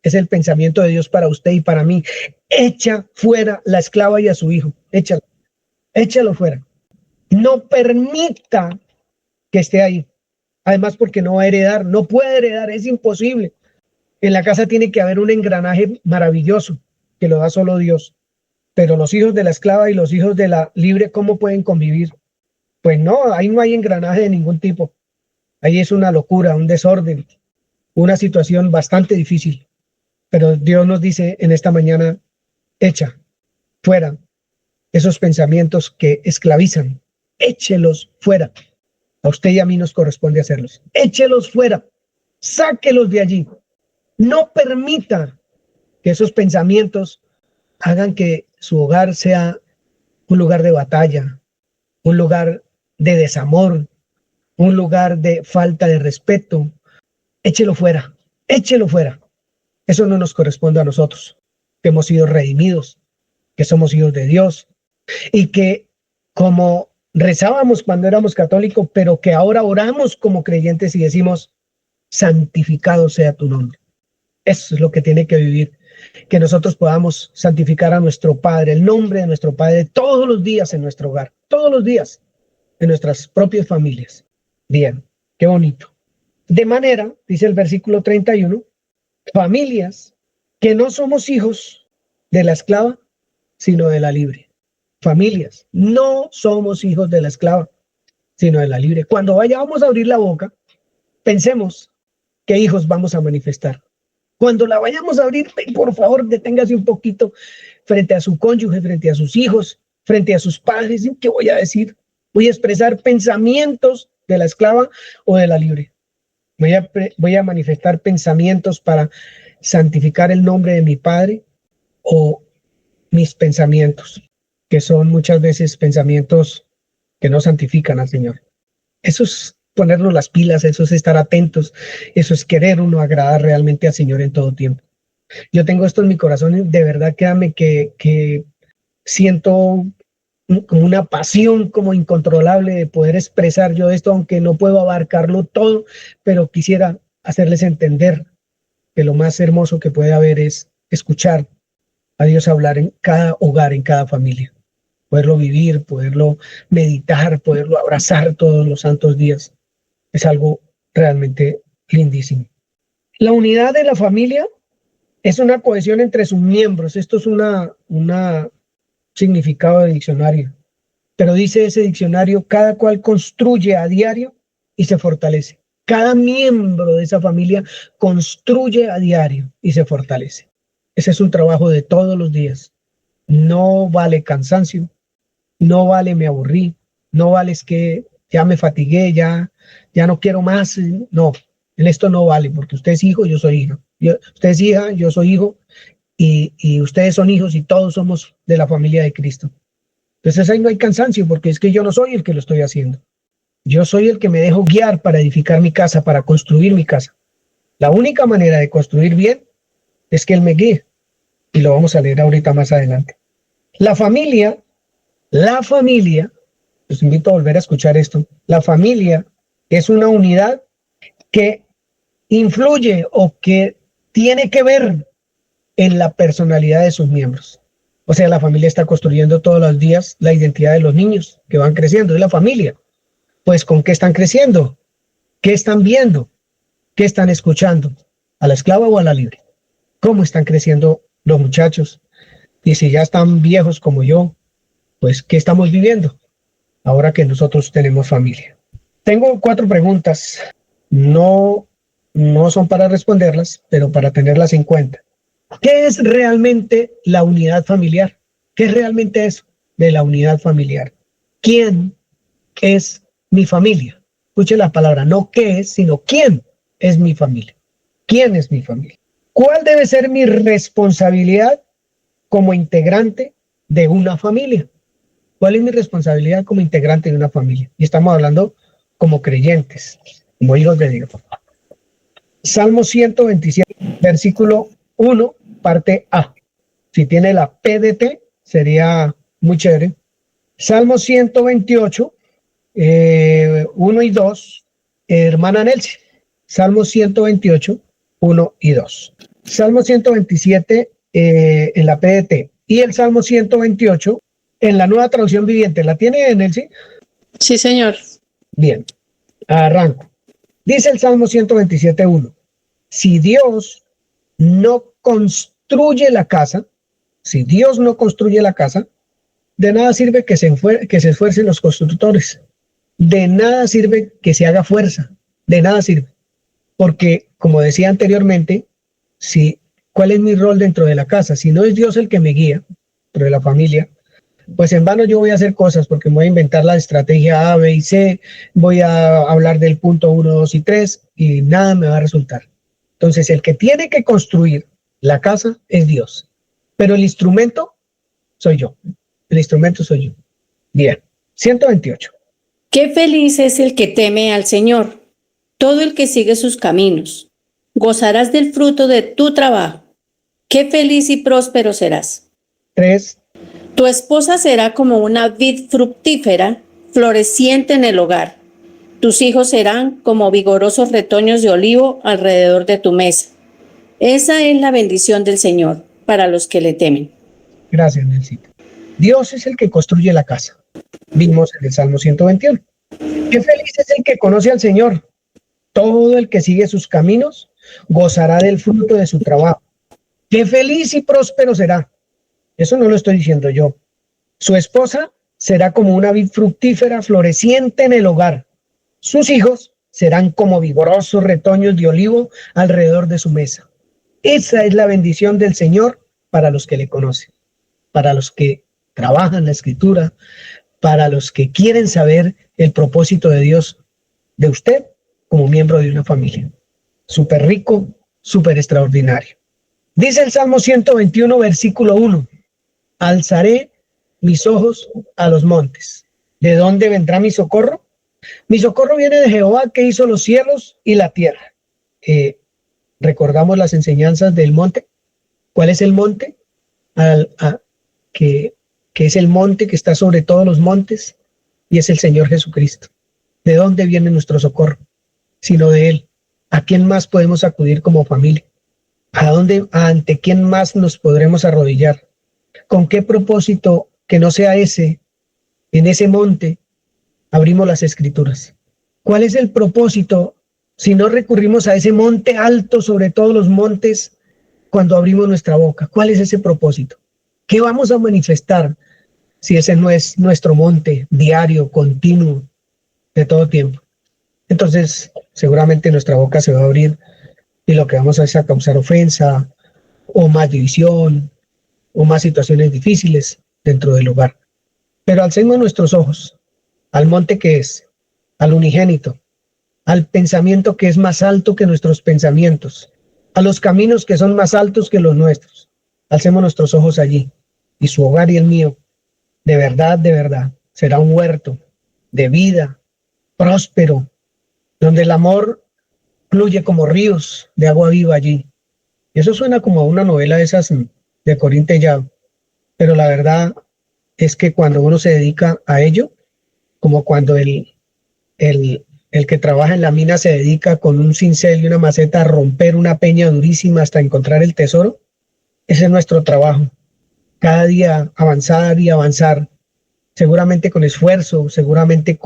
[SPEAKER 1] Es el pensamiento de Dios para usted y para mí. Echa fuera la esclava y a su hijo, échalo fuera. No permita que esté ahí. Además, porque no va a heredar, no puede heredar, es imposible. En la casa tiene que haber un engranaje maravilloso que lo da solo Dios. Pero los hijos de la esclava y los hijos de la libre, ¿cómo pueden convivir? Pues no, ahí no hay engranaje de ningún tipo. Ahí es una locura, un desorden, una situación bastante difícil. Pero Dios nos dice en esta mañana, echa fuera esos pensamientos que esclavizan. Échelos fuera. A usted y a mí nos corresponde hacerlos. Échelos fuera. Sáquelos de allí. No permita que esos pensamientos hagan que su hogar sea un lugar de batalla, un lugar de desamor, un lugar de falta de respeto. Échelo fuera, échelo fuera. Eso no nos corresponde a nosotros, que hemos sido redimidos, que somos hijos de Dios y que como rezábamos cuando éramos católicos, pero que ahora oramos como creyentes y decimos, santificado sea tu nombre. Eso es lo que tiene que vivir, que nosotros podamos santificar a nuestro Padre, el nombre de nuestro Padre, todos los días en nuestro hogar, todos los días en nuestras propias familias. Bien, qué bonito. De manera, dice el versículo 31, familias que no somos hijos de la esclava, sino de la libre. Familias, no somos hijos de la esclava, sino de la libre. Cuando vayamos a abrir la boca, pensemos qué hijos vamos a manifestar. Cuando la vayamos a abrir, por favor, deténgase un poquito frente a su cónyuge, frente a sus hijos, frente a sus padres. ¿Qué voy a decir? Voy a expresar pensamientos de la esclava o de la libre. Voy a manifestar pensamientos para santificar el nombre de mi Padre, o mis pensamientos, que son muchas veces pensamientos que no santifican al Señor. Eso es ponernos las pilas, eso es estar atentos, eso es querer uno agradar realmente al Señor en todo tiempo. Yo tengo esto en mi corazón y de verdad créanme que siento como una pasión como incontrolable de poder expresar yo esto, aunque no puedo abarcarlo todo, pero quisiera hacerles entender que lo más hermoso que puede haber es escuchar a Dios hablar en cada hogar, en cada familia, poderlo vivir, poderlo meditar, poderlo abrazar todos los santos días. Es algo realmente lindísimo. La unidad de la familia es una cohesión entre sus miembros. Esto es una significado de diccionario, pero dice ese diccionario, cada cual construye a diario y se fortalece. Cada miembro de esa familia construye a diario y se fortalece. Ese es un trabajo de todos los días. No vale cansancio, no vale me aburrí, no vale es que ya me fatigué, ya no quiero más. No, en esto no vale, porque usted es hijo, yo soy hija. Usted es hija, yo soy hijo, y ustedes son hijos y todos somos de la familia de Cristo. Entonces ahí no hay cansancio, porque es que yo no soy el que lo estoy haciendo. Yo soy el que me dejo guiar para edificar mi casa, para construir mi casa. La única manera de construir bien es que Él me guíe. Y lo vamos a leer ahorita más adelante. La familia, los invito a volver a escuchar esto. La familia es una unidad que influye o que tiene que ver en la personalidad de sus miembros. O sea, la familia está construyendo todos los días la identidad de los niños que van creciendo. Es la familia. Pues, ¿con qué están creciendo? ¿Qué están viendo? ¿Qué están escuchando? ¿A la esclava o a la libre? ¿Cómo están creciendo los muchachos? Y si ya están viejos como yo, pues, ¿qué estamos viviendo ahora que nosotros tenemos familia? Tengo 4 preguntas. No son para responderlas, pero para tenerlas en cuenta. ¿Qué es realmente la unidad familiar? ¿Qué es realmente eso de la unidad familiar? ¿Quién es mi familia? Escuche la palabra, no qué es, sino quién es mi familia. ¿Quién es mi familia? ¿Cuál debe ser mi responsabilidad como integrante de una familia? ¿Cuál es mi responsabilidad como integrante de una familia? Y estamos hablando como creyentes, como hijos de Dios. Salmo 127, versículo 1, parte A. Si tiene la PDT, sería muy chévere. Salmo 128, 1 y 2, hermana Nelson. Salmo 128, 1 y 2. Salmo 127 en la PDT y el Salmo 128 en la Nueva Traducción Viviente. ¿La tiene, Nelson?
[SPEAKER 4] Sí, señor.
[SPEAKER 1] Bien, arranco. Dice el Salmo 127, 1. Si Dios no construye la casa, de nada sirve que se esfuercen los constructores. De nada sirve que se haga fuerza. De nada sirve. Porque, como decía anteriormente, ¿cuál es mi rol dentro de la casa? Si no es Dios el que me guía, dentro de la familia, pues en vano yo voy a hacer cosas porque me voy a inventar la estrategia A, B y C, voy a hablar del punto 1, 2 y 3 y nada me va a resultar. Entonces, el que tiene que construir la casa es Dios, pero el instrumento soy yo. Bien, 128.
[SPEAKER 4] Qué feliz es el que teme al Señor, todo el que sigue sus caminos. Gozarás del fruto de tu trabajo. Qué feliz y próspero serás.
[SPEAKER 1] 3.
[SPEAKER 4] Tu esposa será como una vid fructífera, floreciente en el hogar. Tus hijos serán como vigorosos retoños de olivo alrededor de tu mesa. Esa es la bendición del Señor para los que le temen.
[SPEAKER 1] Gracias, Nelsita. Dios es el que construye la casa. Vimos en el Salmo 121. Qué feliz es el que conoce al Señor. Todo el que sigue sus caminos gozará del fruto de su trabajo. Qué feliz y próspero será. Eso no lo estoy diciendo yo. Su esposa será como una vid fructífera floreciente en el hogar. Sus hijos serán como vigorosos retoños de olivo alrededor de su mesa. Esa es la bendición del Señor para los que le conocen, para los que trabajan la Escritura, para los que quieren saber el propósito de Dios de usted como miembro de una familia. Súper rico, súper extraordinario. Dice el Salmo 121, versículo 1. Alzaré mis ojos a los montes. ¿De dónde vendrá mi socorro? Mi socorro viene de Jehová, que hizo los cielos y la tierra. ¿Recordamos las enseñanzas del monte? ¿Cuál es el monte? Que es el monte que está sobre todos los montes, y es el Señor Jesucristo. ¿De dónde viene nuestro socorro? Sino de Él. ¿A quién más podemos acudir como familia? ¿Ante quién más nos podremos arrodillar? ¿Con qué propósito que no sea ese, en ese monte, abrimos las Escrituras? ¿Cuál es el propósito si no recurrimos a ese monte alto sobre todos los montes cuando abrimos nuestra boca? ¿Cuál es ese propósito? ¿Qué vamos a manifestar si ese no es nuestro monte diario, continuo, de todo tiempo? Entonces, seguramente nuestra boca se va a abrir y lo que vamos a hacer es a causar ofensa o más división o más situaciones difíciles dentro del hogar. Pero alcemos nuestros ojos al monte que es, al unigénito, al pensamiento que es más alto que nuestros pensamientos, a los caminos que son más altos que los nuestros. Alcemos nuestros ojos allí, y su hogar y el mío, de verdad, será un huerto de vida, próspero, donde el amor fluye como ríos de agua viva allí. Eso suena como a una novela de esas de Corín Tellado, pero la verdad es que cuando uno se dedica a ello, como cuando el que trabaja en la mina se dedica con un cincel y una maceta a romper una peña durísima hasta encontrar el tesoro, ese es nuestro trabajo. Cada día avanzar y avanzar, seguramente con esfuerzo, seguramente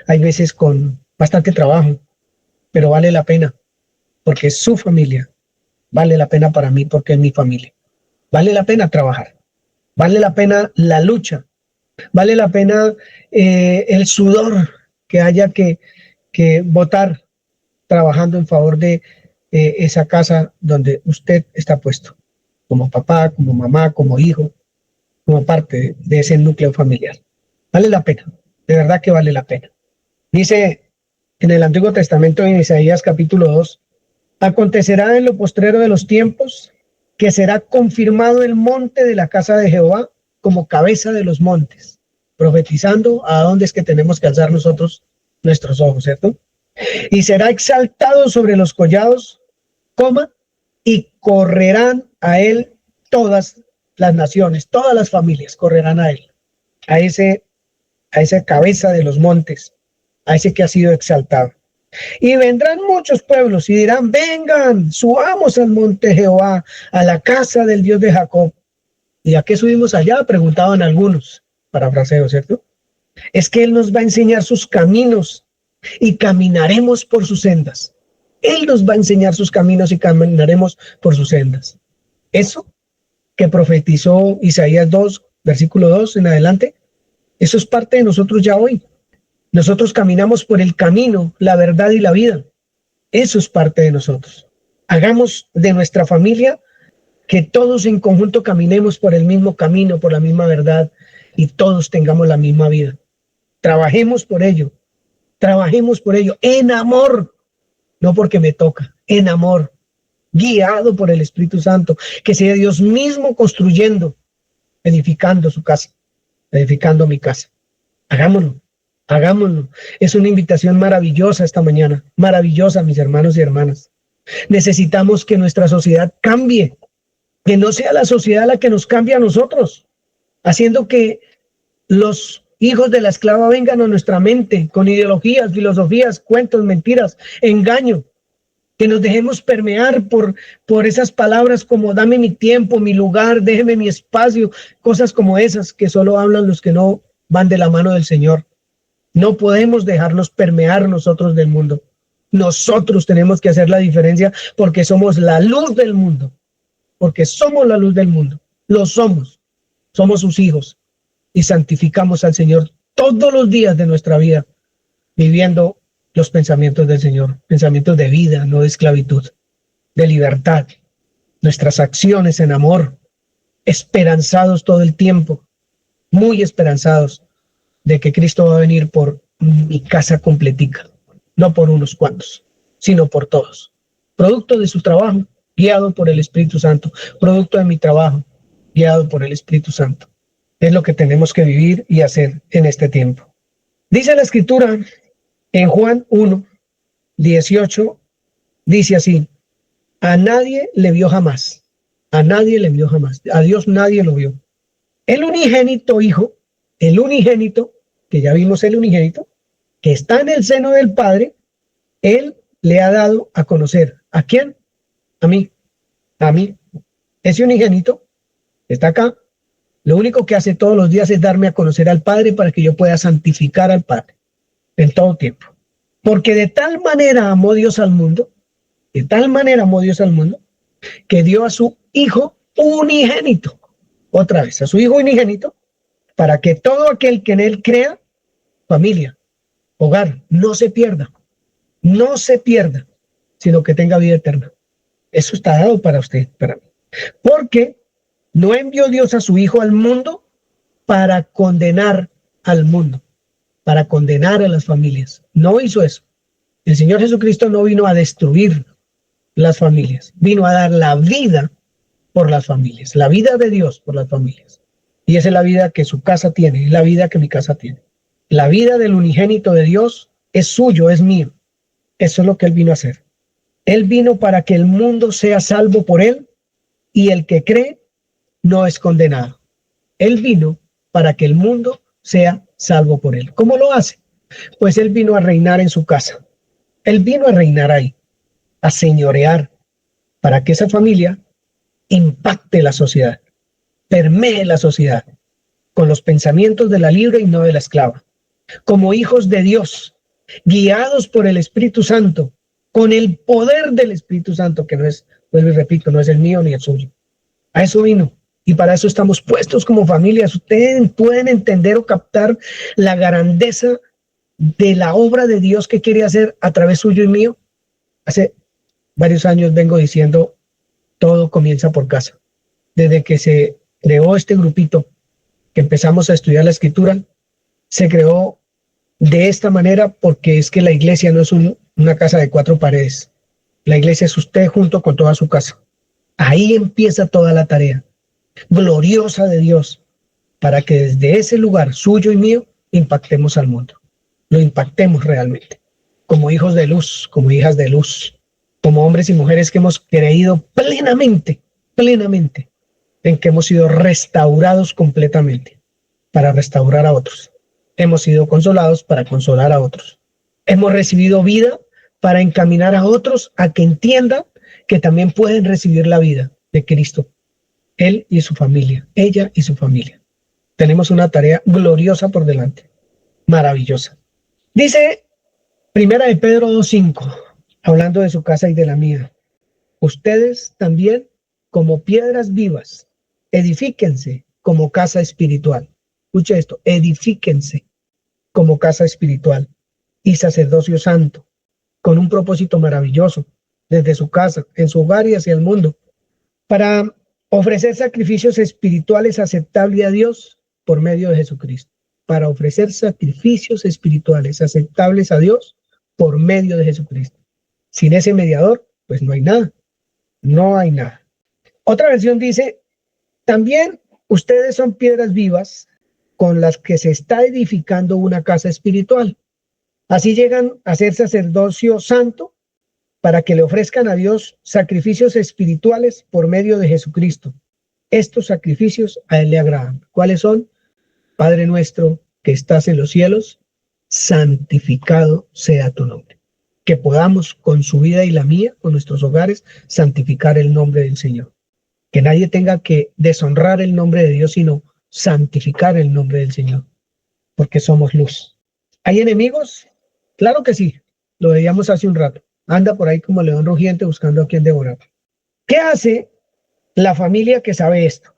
[SPEAKER 1] hay veces con bastante trabajo, pero vale la pena, porque es su familia. Vale la pena para mí porque es mi familia. Vale la pena trabajar. Vale la pena la lucha. Vale la pena el sudor que haya que botar trabajando en favor de esa casa donde usted está puesto, como papá, como mamá, como hijo, como parte de ese núcleo familiar. Vale la pena, de verdad que vale la pena. Dice en el Antiguo Testamento, en Isaías capítulo 2, acontecerá en lo postrero de los tiempos que será confirmado el monte de la casa de Jehová como cabeza de los montes, profetizando a dónde es que tenemos que alzar nosotros nuestros ojos, ¿cierto? Y será exaltado sobre los collados, y correrán a él todas las naciones, todas las familias correrán a él, a esa cabeza de los montes, a ese que ha sido exaltado. Y vendrán muchos pueblos y dirán, vengan, subamos al monte Jehová, a la casa del Dios de Jacob. ¿Y a qué subimos allá? Preguntaban algunos, parafraseo, ¿cierto? Es que Él nos va a enseñar sus caminos y caminaremos por sus sendas. Él nos va a enseñar sus caminos y caminaremos por sus sendas. Eso que profetizó Isaías 2, versículo 2 en adelante, eso es parte de nosotros ya hoy. Nosotros caminamos por el camino, la verdad y la vida. Eso es parte de nosotros. Hagamos de nuestra familia que todos en conjunto caminemos por el mismo camino, por la misma verdad, y todos tengamos la misma vida. Trabajemos por ello en amor, no porque me toca, en amor, guiado por el Espíritu Santo, que sea Dios mismo construyendo, edificando su casa, edificando mi casa. Hagámoslo. Es una invitación maravillosa esta mañana, maravillosa, mis hermanos y hermanas. Necesitamos que nuestra sociedad cambie, que no sea la sociedad la que nos cambie a nosotros, haciendo que los hijos de la esclava vengan a nuestra mente con ideologías, filosofías, cuentos, mentiras, engaño. que nos dejemos permear por esas palabras como dame mi tiempo, mi lugar, déjeme mi espacio, cosas como esas que solo hablan los que no van de la mano del Señor. No podemos dejarnos permear nosotros del mundo. Nosotros tenemos que hacer la diferencia porque somos la luz del mundo, porque somos la luz del mundo, lo somos sus hijos y santificamos al Señor todos los días de nuestra vida, viviendo los pensamientos del Señor, pensamientos de vida, no de esclavitud, de libertad, nuestras acciones en amor, esperanzados todo el tiempo, muy esperanzados de que Cristo va a venir por mi casa completica, no por unos cuantos, sino por todos. Producto de su trabajo, guiado por el Espíritu Santo, producto de mi trabajo, guiado por el Espíritu Santo. Es lo que tenemos que vivir y hacer en este tiempo. Dice la Escritura en Juan 1, 18, dice así: a nadie le vio jamás, a nadie le vio jamás, a Dios nadie lo vio. El unigénito Hijo, el unigénito, que ya vimos el unigénito, que está en el seno del Padre, Él le ha dado a conocer. ¿A quién? A mí. A mí. Ese unigénito está acá. Lo único que hace todos los días es darme a conocer al Padre para que yo pueda santificar al Padre en todo tiempo. Porque de tal manera amó Dios al mundo, de tal manera amó Dios al mundo, que dio a su Hijo unigénito, otra vez, a su Hijo unigénito, para que todo aquel que en Él crea, familia, hogar, no se pierda, sino que tenga vida eterna. Eso está dado para usted, para mí. Porque no envió Dios a su Hijo al mundo para condenar al mundo, para condenar a las familias. No hizo eso. El Señor Jesucristo no vino a destruir las familias, vino a dar la vida por las familias, la vida de Dios por las familias. Y esa es la vida que su casa tiene, es la vida que mi casa tiene. La vida del unigénito de Dios es suyo, es mío. Eso es lo que Él vino a hacer. Él vino para que el mundo sea salvo por Él y el que cree no es condenado. Él vino para que el mundo sea salvo por Él. ¿Cómo lo hace? Pues Él vino a reinar en su casa. Él vino a reinar ahí, a señorear, para que esa familia impacte la sociedad, permee la sociedad con los pensamientos de la libre y no de la esclava. Como hijos de Dios, guiados por el Espíritu Santo, con el poder del Espíritu Santo, que no es, vuelvo y repito, no es el mío ni el suyo. A eso vino. Y para eso estamos puestos como familias. Ustedes pueden entender o captar la grandeza de la obra de Dios que quiere hacer a través suyo y mío. Hace varios años vengo diciendo, todo comienza por casa. Desde que se creó este grupito, que empezamos a estudiar la Escritura, se creó de esta manera porque es que la iglesia no es una casa de 4 paredes. La iglesia es usted junto con toda su casa. Ahí empieza toda la tarea gloriosa de Dios para que desde ese lugar suyo y mío impactemos al mundo. Lo impactemos realmente como hijos de luz, como hijas de luz, como hombres y mujeres que hemos creído plenamente en que hemos sido restaurados completamente para restaurar a otros. Hemos sido consolados para consolar a otros. Hemos recibido vida para encaminar a otros a que entiendan que también pueden recibir la vida de Cristo. Él y su familia, ella y su familia. Tenemos una tarea gloriosa por delante, maravillosa. Dice Primera de Pedro 2:5, hablando de su casa y de la mía: ustedes también, como piedras vivas, edifíquense como casa espiritual. Escuche esto, edifíquense como casa espiritual y sacerdocio santo, con un propósito maravilloso, desde su casa, en su hogar y hacia el mundo, para ofrecer sacrificios espirituales aceptables a Dios por medio de Jesucristo. Para ofrecer sacrificios espirituales aceptables a Dios por medio de Jesucristo. Sin ese mediador, pues no hay nada. No hay nada. Otra versión dice: también ustedes son piedras vivas con las que se está edificando una casa espiritual. Así llegan a ser sacerdocio santo para que le ofrezcan a Dios sacrificios espirituales por medio de Jesucristo. Estos sacrificios a Él le agradan. ¿Cuáles son? Padre nuestro que estás en los cielos, santificado sea tu nombre. que podamos con su vida y la mía, con nuestros hogares, santificar el nombre del Señor. Que nadie tenga que deshonrar el nombre de Dios, sino santificar el nombre del Señor, porque somos luz. ¿Hay enemigos? Claro que sí, lo veíamos hace un rato. Anda por ahí como león rugiente buscando a quien devorar. ¿Qué hace la familia que sabe esto?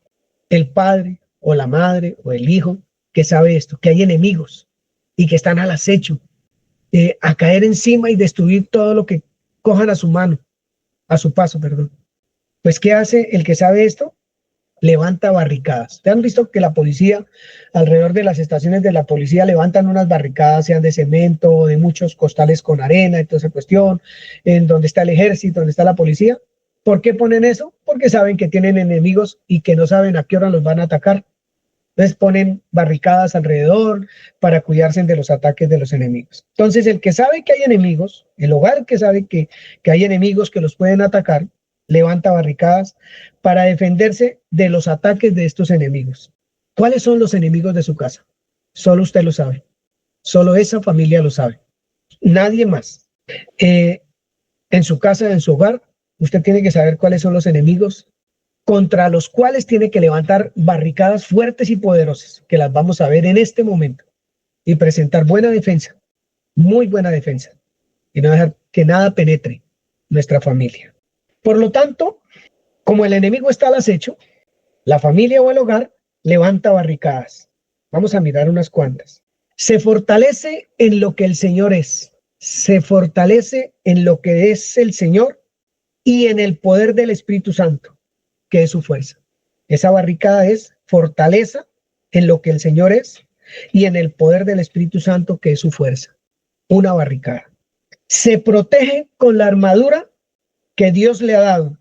[SPEAKER 1] El padre o la madre o el hijo que sabe esto, que hay enemigos y que están al acecho, a caer encima y destruir todo lo que cojan a su mano, a su paso, perdón. Pues, ¿qué hace el que sabe esto? Levanta barricadas. ¿Te han visto que la policía, alrededor de las estaciones de la policía, levantan unas barricadas, sean de cemento, de muchos costales con arena y toda esa cuestión, en donde está el ejército, donde está la policía? ¿Por qué ponen eso? Porque saben que tienen enemigos y que no saben a qué hora los van a atacar. Entonces ponen barricadas alrededor para cuidarse de los ataques de los enemigos. Entonces, el que sabe que hay enemigos, el hogar que sabe que hay enemigos que los pueden atacar, levanta barricadas para defenderse de los ataques de estos enemigos. ¿Cuáles son los enemigos de su casa? Solo usted lo sabe. Solo esa familia lo sabe. Nadie más. En su casa, en su hogar, usted tiene que saber cuáles son los enemigos contra los cuales tiene que levantar barricadas fuertes y poderosas, que las vamos a ver en este momento, y presentar buena defensa, muy buena defensa, y no dejar que nada penetre nuestra familia. Por lo tanto, como el enemigo está al acecho, la familia o el hogar levanta barricadas. Vamos a mirar unas cuantas. Se fortalece en lo que el Señor es. Se fortalece en lo que es el Señor y en el poder del Espíritu Santo, que es su fuerza. Esa barricada es fortaleza en lo que el Señor es y en el poder del Espíritu Santo, que es su fuerza. Una barricada. Se protege con la armadura que Dios le ha dado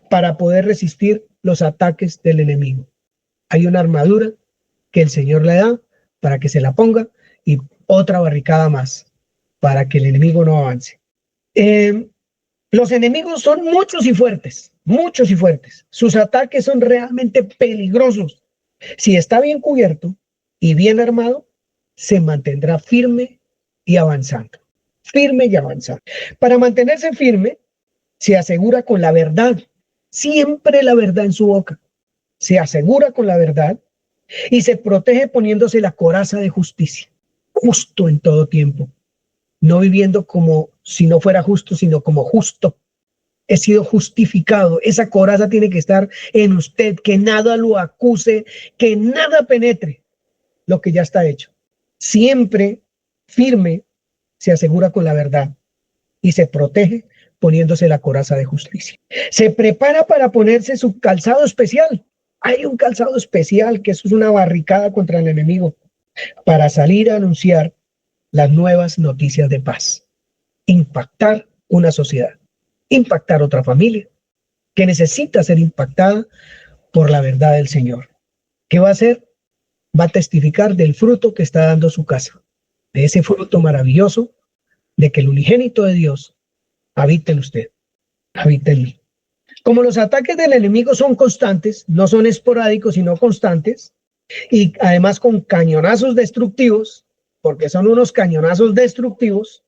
[SPEAKER 1] para poder resistir los ataques del enemigo. Hay una armadura que el Señor le da para que se la ponga y otra barricada más para que el enemigo no avance. Los enemigos son muchos y fuertes, muchos y fuertes. Sus ataques son realmente peligrosos. Si está bien cubierto y bien armado, se mantendrá firme y avanzando. Firme y avanzando. Para mantenerse firme, se asegura con la verdad, siempre la verdad en su boca. Se asegura con la verdad y se protege poniéndose la coraza de justicia, justo en todo tiempo, no viviendo como si no fuera justo, sino como justo. He sido justificado. Esa coraza tiene que estar en usted, que nada lo acuse, que nada penetre lo que ya está hecho. Siempre firme, se asegura con la verdad y se protege poniéndose la coraza de justicia. Se prepara para ponerse su calzado especial. Hay un calzado especial que eso es una barricada contra el enemigo para salir a anunciar las nuevas noticias de paz, impactar una sociedad, impactar otra familia que necesita ser impactada por la verdad del Señor. ¿Qué va a hacer? Va a testificar del fruto que está dando su casa, de ese fruto maravilloso de que el unigénito de Dios habita en usted, habita en mí. Como los ataques del enemigo son constantes, no son esporádicos, sino constantes, y además con cañonazos destructivos, porque son unos cañonazos destructivos,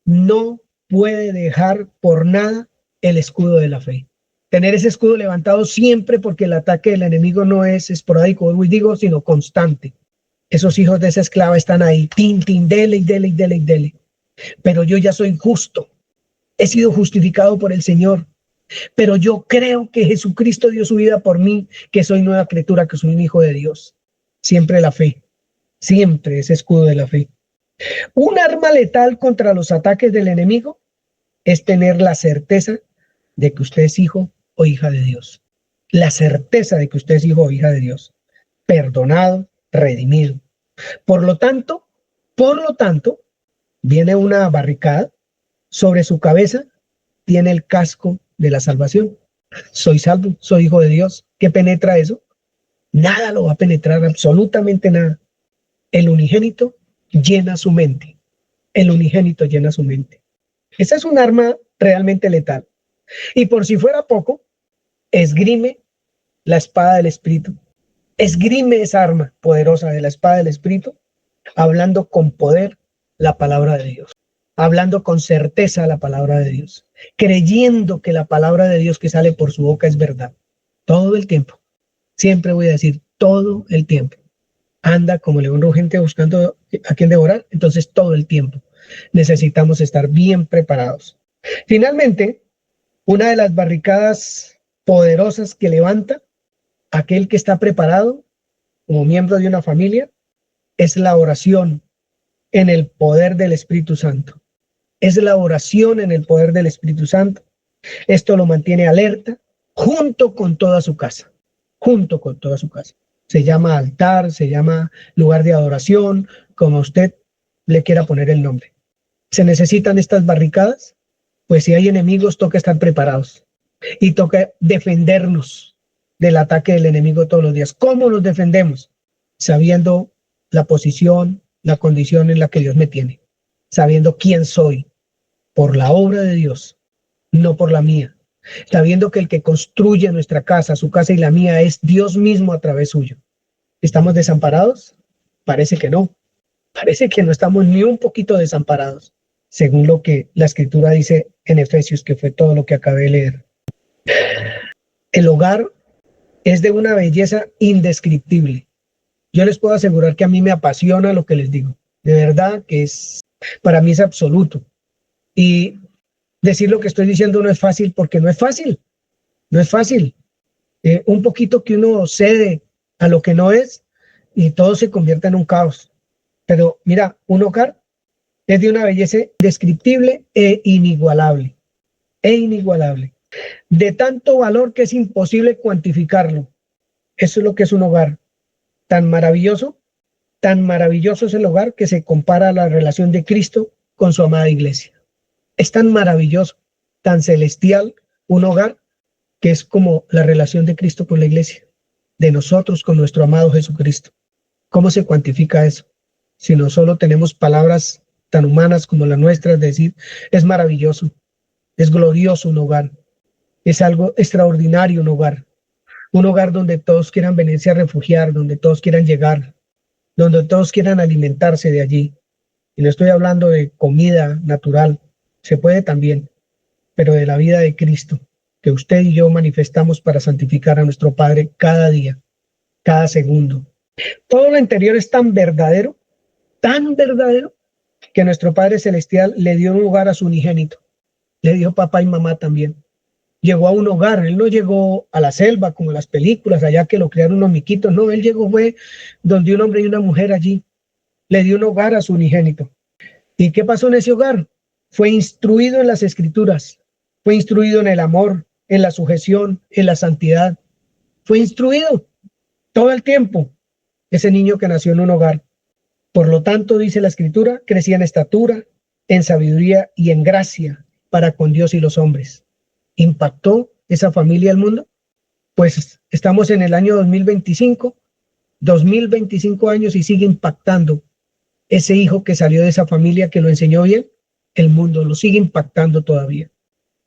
[SPEAKER 1] no puede dejar por nada el escudo de la fe. Tener ese escudo levantado siempre, porque el ataque del enemigo no es esporádico, sino constante. Esos hijos de esa esclava están ahí, tin, tin, dele, dele, dele, dele. Pero yo ya soy justo, he sido justificado por el Señor, pero yo creo que Jesucristo dio su vida por mí, que soy nueva criatura, que soy un hijo de Dios. Siempre la fe, siempre ese escudo de la fe. Un arma letal contra los ataques del enemigo es tener la certeza de que usted es hijo o hija de Dios. La certeza de que usted es hijo o hija de Dios, perdonado, redimido. Por lo tanto, viene una barricada, sobre su cabeza tiene el casco de la salvación. Soy salvo, soy hijo de Dios. ¿Qué penetra eso? Nada lo va a penetrar, absolutamente nada. El unigénito llena su mente. El unigénito llena su mente. Esa es un arma realmente letal. Y por si fuera poco, esgrime la espada del Espíritu. Esgrime esa arma poderosa de la espada del Espíritu, hablando con poder la palabra de Dios. hablando con certeza la palabra de Dios, creyendo que la palabra de Dios que sale por su boca es verdad. Todo el tiempo. Siempre voy a decir todo el tiempo. Anda como león rugente buscando a quien devorar, entonces todo el tiempo necesitamos estar bien preparados. Finalmente, una de las barricadas poderosas que levanta aquel que está preparado como miembro de una familia es la oración en el poder del Espíritu Santo. Es la oración en el poder del Espíritu Santo. Esto lo mantiene alerta junto con toda su casa, junto con toda su casa. Se llama altar, se llama lugar de adoración, como usted le quiera poner el nombre. ¿Se necesitan estas barricadas? Pues si hay enemigos, toca estar preparados y toca defendernos del ataque del enemigo todos los días. ¿Cómo nos defendemos? Sabiendo la posición, la condición en la que Dios me tiene, sabiendo quién soy, por la obra de Dios, no por la mía, sabiendo que el que construye nuestra casa, su casa y la mía es Dios mismo a través suyo. ¿Estamos desamparados? Parece que no. Parece que no estamos ni un poquito desamparados, según lo que la Escritura dice en Efesios, que fue todo lo que acabé de leer. El hogar es de una belleza indescriptible. Yo les puedo asegurar que a mí me apasiona lo que les digo. De verdad que para mí es absoluto. Y decir lo que estoy diciendo no es fácil, porque no es fácil. No es fácil. Un poquito que uno cede a lo que no es y todo se convierte en un caos. Pero mira, un hogar es de una belleza indescriptible e inigualable. De tanto valor que es imposible cuantificarlo. Eso es lo que es un hogar. Tan maravilloso es el hogar que se compara a la relación de Cristo con su amada iglesia. Es tan maravilloso, tan celestial un hogar que es como la relación de Cristo con la iglesia, de nosotros con nuestro amado Jesucristo. ¿Cómo se cuantifica eso? Si no solo tenemos palabras tan humanas como las nuestras, de decir, es maravilloso, es glorioso un hogar, es algo extraordinario un hogar donde todos quieran venirse a refugiar, donde todos quieran llegar, donde todos quieran alimentarse de allí. Y no estoy hablando de comida natural, se puede también, pero de la vida de Cristo, que usted y yo manifestamos para santificar a nuestro Padre cada día, cada segundo. Todo lo anterior es tan verdadero, que nuestro Padre Celestial le dio un hogar a su unigénito, le dio papá y mamá también. Llegó a un hogar, él no llegó a la selva como en las películas, allá que lo criaron unos miquitos, no, él llegó, fue donde un hombre y una mujer allí, le dio un hogar a su unigénito. ¿Y qué pasó en ese hogar? Fue instruido en las Escrituras, fue instruido en el amor, en la sujeción, en la santidad, fue instruido todo el tiempo, ese niño que nació en un hogar. Por lo tanto, dice la Escritura, crecía en estatura, en sabiduría y en gracia para con Dios y los hombres. ¿Impactó esa familia al mundo? Pues estamos en el año 2025 años y sigue impactando ese hijo que salió de esa familia que lo enseñó bien, el mundo lo sigue impactando todavía.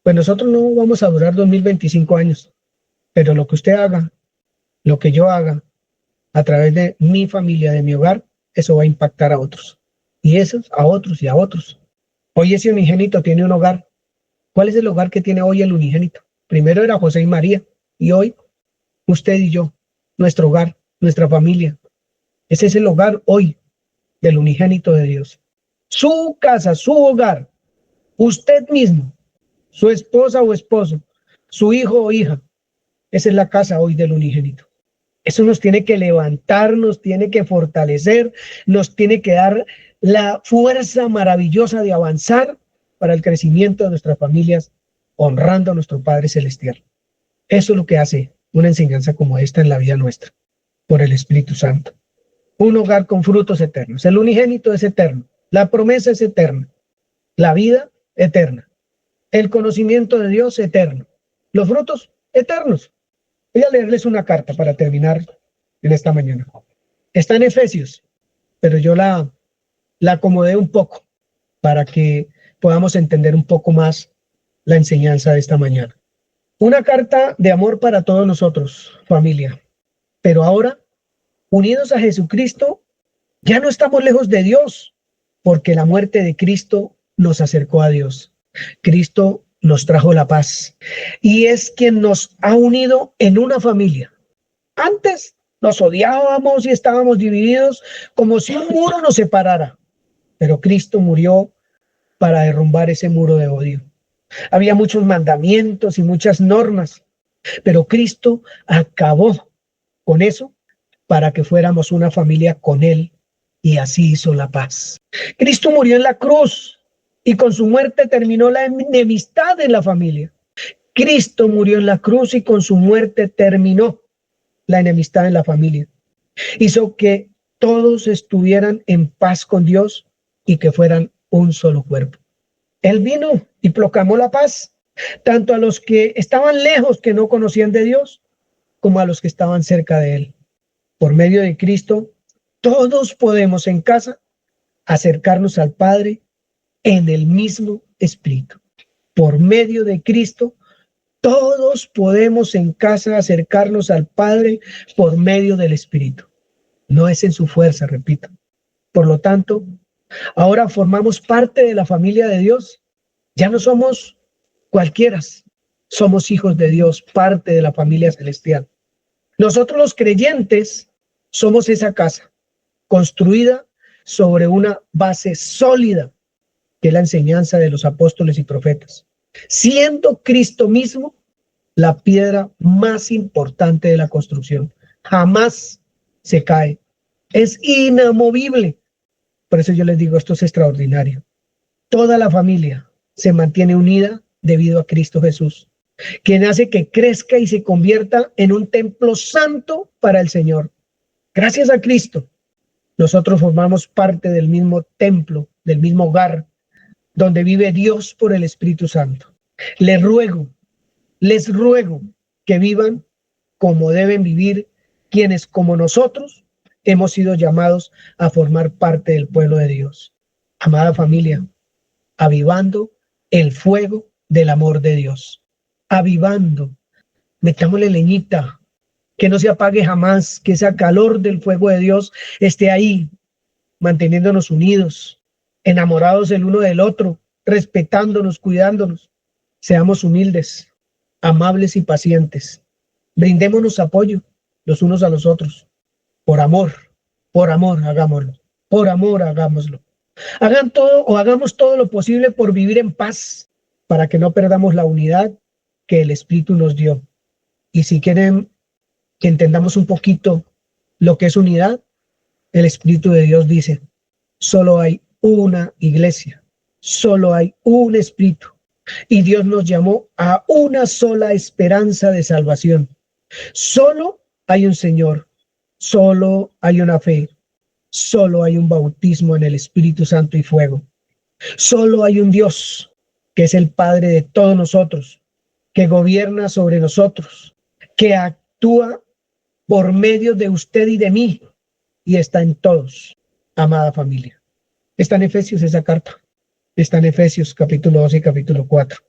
[SPEAKER 1] Pues nosotros no vamos a durar 2025 años, pero lo que usted haga, lo que yo haga a través de mi familia, de mi hogar, eso va a impactar a otros, y esos a otros y a otros. Hoy ese unigénito tiene un hogar. ¿Cuál es el hogar que tiene hoy el unigénito? Primero era José y María, y hoy usted y yo, nuestro hogar, nuestra familia. Ese es el hogar hoy del unigénito de Dios. Su casa, su hogar, usted mismo, su esposa o esposo, su hijo o hija. Esa es la casa hoy del unigénito. Eso nos tiene que levantar, nos tiene que fortalecer, nos tiene que dar la fuerza maravillosa de avanzar para el crecimiento de nuestras familias, honrando a nuestro Padre Celestial. Eso es lo que hace una enseñanza como esta en la vida nuestra, por el Espíritu Santo. Un hogar con frutos eternos. El unigénito es eterno, la promesa es eterna, la vida eterna, el conocimiento de Dios eterno, los frutos eternos. Voy a leerles una carta para terminar en esta mañana. Está en Efesios, pero yo la acomodé un poco para que podamos entender un poco más la enseñanza de esta mañana. Una carta de amor para todos nosotros, familia. Pero ahora, unidos a Jesucristo, ya no estamos lejos de Dios, porque la muerte de Cristo nos acercó a Dios. Cristo nos trajo la paz y es quien nos ha unido en una familia. Antes nos odiábamos y estábamos divididos como si un muro nos separara, pero Cristo murió para derrumbar ese muro de odio. Había muchos mandamientos y muchas normas, pero Cristo acabó con eso para que fuéramos una familia con Él, y así hizo la paz. Cristo murió en la cruz y con su muerte terminó la enemistad en la familia. Cristo murió en la cruz y con su muerte terminó la enemistad en la familia. Hizo que todos estuvieran en paz con Dios y que fueran un solo cuerpo. Él vino y proclamó la paz, tanto a los que estaban lejos, que no conocían de Dios, como a los que estaban cerca de Él. Por medio de Cristo, todos podemos en casa acercarnos al Padre en el mismo Espíritu. Por medio de Cristo, todos podemos en casa acercarnos al Padre por medio del Espíritu. No es en su fuerza, repito. Por lo tanto, ahora formamos parte de la familia de Dios. Ya no somos cualquiera, somos hijos de Dios, parte de la familia celestial. Nosotros los creyentes somos esa casa, construida sobre una base sólida, que es la enseñanza de los apóstoles y profetas, siendo Cristo mismo la piedra más importante de la construcción. Jamás se cae, es inamovible. Por eso yo les digo, esto es extraordinario. Toda la familia se mantiene unida debido a Cristo Jesús, quien hace que crezca y se convierta en un templo santo para el Señor. Gracias a Cristo, nosotros formamos parte del mismo templo, del mismo hogar, donde vive Dios por el Espíritu Santo. Les ruego que vivan como deben vivir quienes, como nosotros, hemos sido llamados a formar parte del pueblo de Dios. Amada familia, avivando el fuego del amor de Dios. Avivando, metámosle leñita, que no se apague jamás, que ese calor del fuego de Dios esté ahí, manteniéndonos unidos, enamorados el uno del otro, respetándonos, cuidándonos. Seamos humildes, amables y pacientes. Brindémonos apoyo los unos a los otros. Por amor hagámoslo. Por amor hagámoslo. Hagamos todo lo posible por vivir en paz, para que no perdamos la unidad que el Espíritu nos dio. Y si quieren que entendamos un poquito lo que es unidad, el Espíritu de Dios dice: solo hay una iglesia, solo hay un Espíritu, y Dios nos llamó a una sola esperanza de salvación. Solo hay un Señor, solo hay una fe, solo hay un bautismo en el Espíritu Santo y fuego. Solo hay un Dios, que es el Padre de todos nosotros, que gobierna sobre nosotros, que actúa por medio de usted y de mí, y está en todos, amada familia. Está en Efesios esa carta, está en Efesios capítulo 2 y capítulo 4.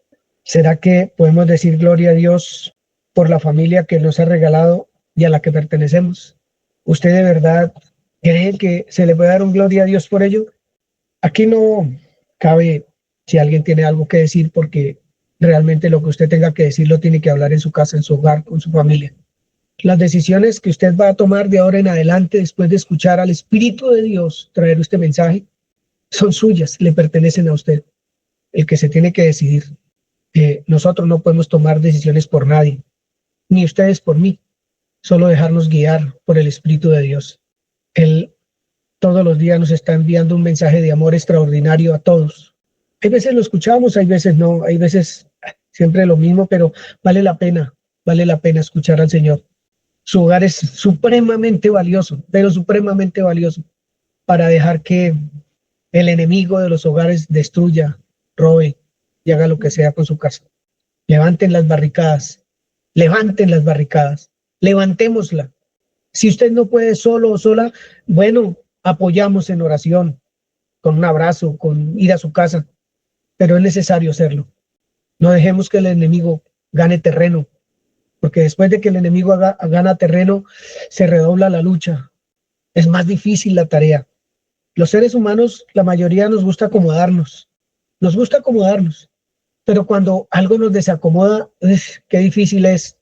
[SPEAKER 1] ¿Será que podemos decir gloria a Dios por la familia que nos ha regalado y a la que pertenecemos? ¿Usted de verdad cree que se le puede dar un gloria a Dios por ello? Aquí no cabe si alguien tiene algo que decir, porque realmente lo que usted tenga que decir lo tiene que hablar en su casa, en su hogar, con su familia. Las decisiones que usted va a tomar de ahora en adelante, después de escuchar al Espíritu de Dios traer este mensaje, son suyas, le pertenecen a usted. El que se tiene que decidir. Nosotros no podemos tomar decisiones por nadie, ni ustedes por mí, solo dejarnos guiar por el Espíritu de Dios. Él todos los días nos está enviando un mensaje de amor extraordinario a todos. Hay veces lo escuchamos, hay veces no, hay veces siempre lo mismo, pero vale la pena escuchar al Señor. Su hogar es supremamente valioso, pero supremamente valioso, para dejar que el enemigo de los hogares destruya, robe y haga lo que sea con su casa. Levanten las barricadas, levantémosla. Si usted no puede solo o sola, bueno, apoyamos en oración, con un abrazo, con ir a su casa, pero es necesario hacerlo. No dejemos que el enemigo gane terreno, porque después de que el enemigo gana terreno, se redobla la lucha. Es más difícil la tarea. Los seres humanos, la mayoría nos gusta acomodarnos, Nos gusta acomodarnos, pero cuando algo nos desacomoda, qué difícil es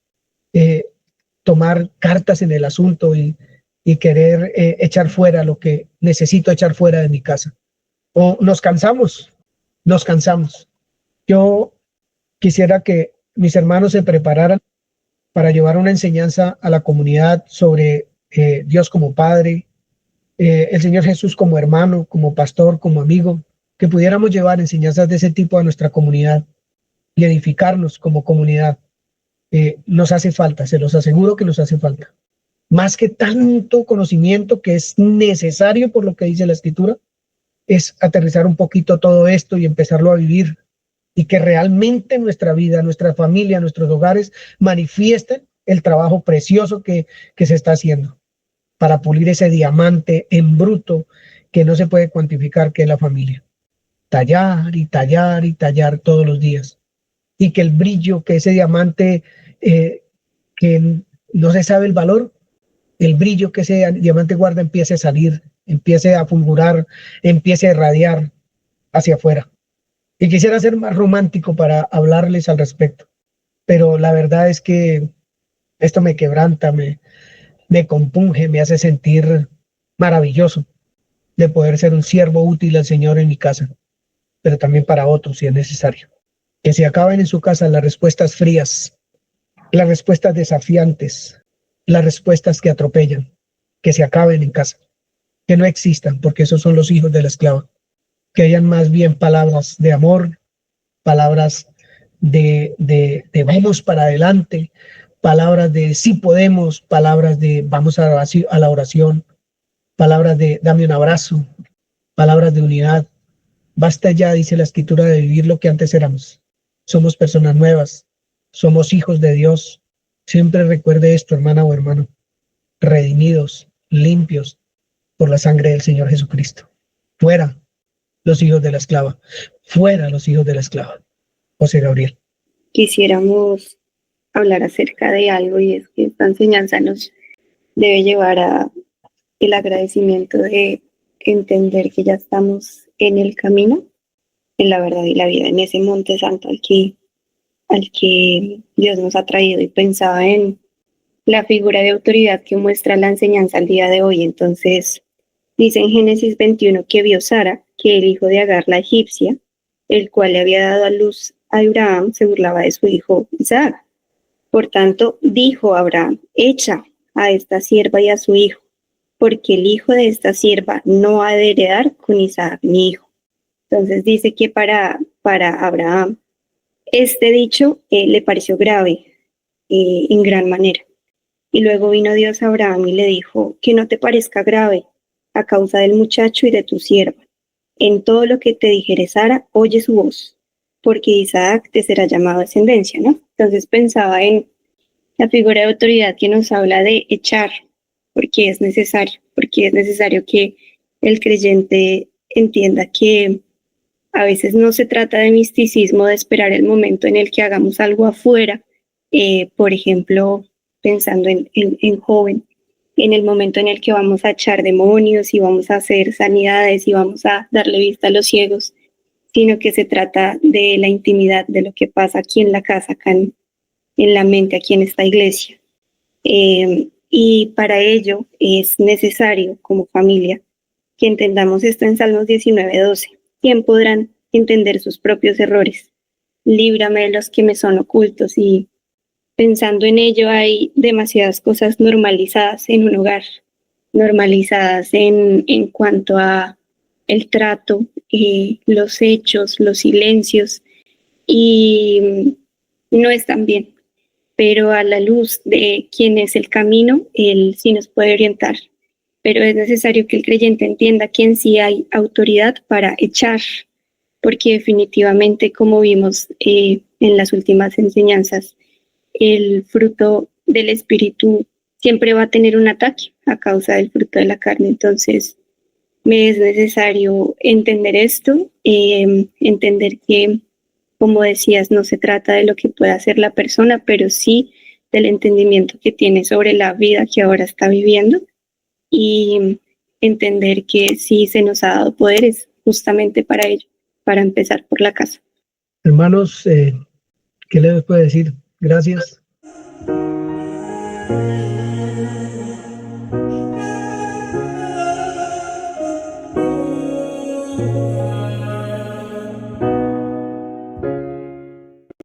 [SPEAKER 1] tomar cartas en el asunto y querer echar fuera lo que necesito echar fuera de mi casa. O nos cansamos. Yo quisiera que mis hermanos se prepararan para llevar una enseñanza a la comunidad sobre Dios como Padre, el Señor Jesús como hermano, como pastor, como amigo, que pudiéramos llevar enseñanzas de ese tipo a nuestra comunidad y edificarnos como comunidad. Nos hace falta, se los aseguro que nos hace falta. Más que tanto conocimiento que es necesario por lo que dice la Escritura, es aterrizar un poquito todo esto y empezarlo a vivir, y que realmente nuestra vida, nuestra familia, nuestros hogares manifiesten el trabajo precioso que se está haciendo para pulir ese diamante en bruto que no se puede cuantificar, que es la familia. Tallar y tallar y tallar todos los días, y que el brillo, que ese diamante que no se sabe el valor, el brillo que ese diamante guarda empiece a salir, empiece a fulgurar, empiece a irradiar hacia afuera. Y quisiera ser más romántico para hablarles al respecto, pero la verdad es que esto me quebranta, me compunge, me hace sentir maravilloso de poder ser un siervo útil al Señor en mi casa, pero también para otros si es necesario. Que se acaben en su casa las respuestas frías, las respuestas desafiantes, las respuestas que atropellan, que se acaben en casa, que no existan, porque esos son los hijos de la esclava. Que hayan más bien palabras de amor, palabras de vamos para adelante, palabras de sí podemos, palabras de vamos a la oración, palabras de dame un abrazo, palabras de unidad. Basta ya, dice la Escritura, de vivir lo que antes éramos. Somos personas nuevas, somos hijos de Dios. Siempre recuerde esto, hermana o hermano, redimidos, limpios por la sangre del Señor Jesucristo. Fuera los hijos de la esclava, fuera los hijos de la esclava. José Gabriel.
[SPEAKER 5] Quisiéramos hablar acerca de algo, y es que esta enseñanza nos debe llevar a el agradecimiento de entender que ya estamos en el camino, en la verdad y la vida, en ese monte santo al que Dios nos ha traído. Y pensaba en la figura de autoridad que muestra la enseñanza al día de hoy. Entonces, dice en Génesis 21 que vio Sara que el hijo de Agar, la egipcia, el cual le había dado a luz a Abraham, se burlaba de su hijo Isaac. Por tanto, dijo Abraham: echa a esta sierva y a su hijo, porque el hijo de esta sierva no ha de heredar con Isaac mi hijo. Entonces dice que para Abraham este dicho le pareció grave en gran manera. Y luego vino Dios a Abraham y le dijo: que no te parezca grave a causa del muchacho y de tu sierva. En todo lo que te dijere Sara, oye su voz, porque Isaac te será llamado descendencia, ¿no? Entonces pensaba en la figura de autoridad que nos habla de echar, porque es necesario que el creyente entienda que a veces no se trata de misticismo, de esperar el momento en el que hagamos algo afuera, por ejemplo, pensando en joven, en el momento en el que vamos a echar demonios y vamos a hacer sanidades y vamos a darle vista a los ciegos, sino que se trata de la intimidad, de lo que pasa aquí en la casa, acá en la mente, aquí en esta iglesia. Y para ello es necesario, como familia, que entendamos esto en Salmos 19:12. ¿Quién podrán entender sus propios errores? Líbrame de los que me son ocultos. Y pensando en ello, hay demasiadas cosas normalizadas en un hogar, normalizadas en cuanto a el trato, los hechos, los silencios, y no están bien. Pero a la luz de quién es el camino, Él sí nos puede orientar. Pero es necesario que el creyente entienda que en sí hay autoridad para echar, porque definitivamente, como vimos en las últimas enseñanzas, el fruto del Espíritu siempre va a tener un ataque a causa del fruto de la carne. Entonces, me es necesario entender esto, entender que, como decías, no se trata de lo que pueda hacer la persona, pero sí del entendimiento que tiene sobre la vida que ahora está viviendo, y entender que sí se nos ha dado poderes justamente para ello. para empezar por la casa.
[SPEAKER 1] Hermanos, ¿qué les puedo decir? Gracias.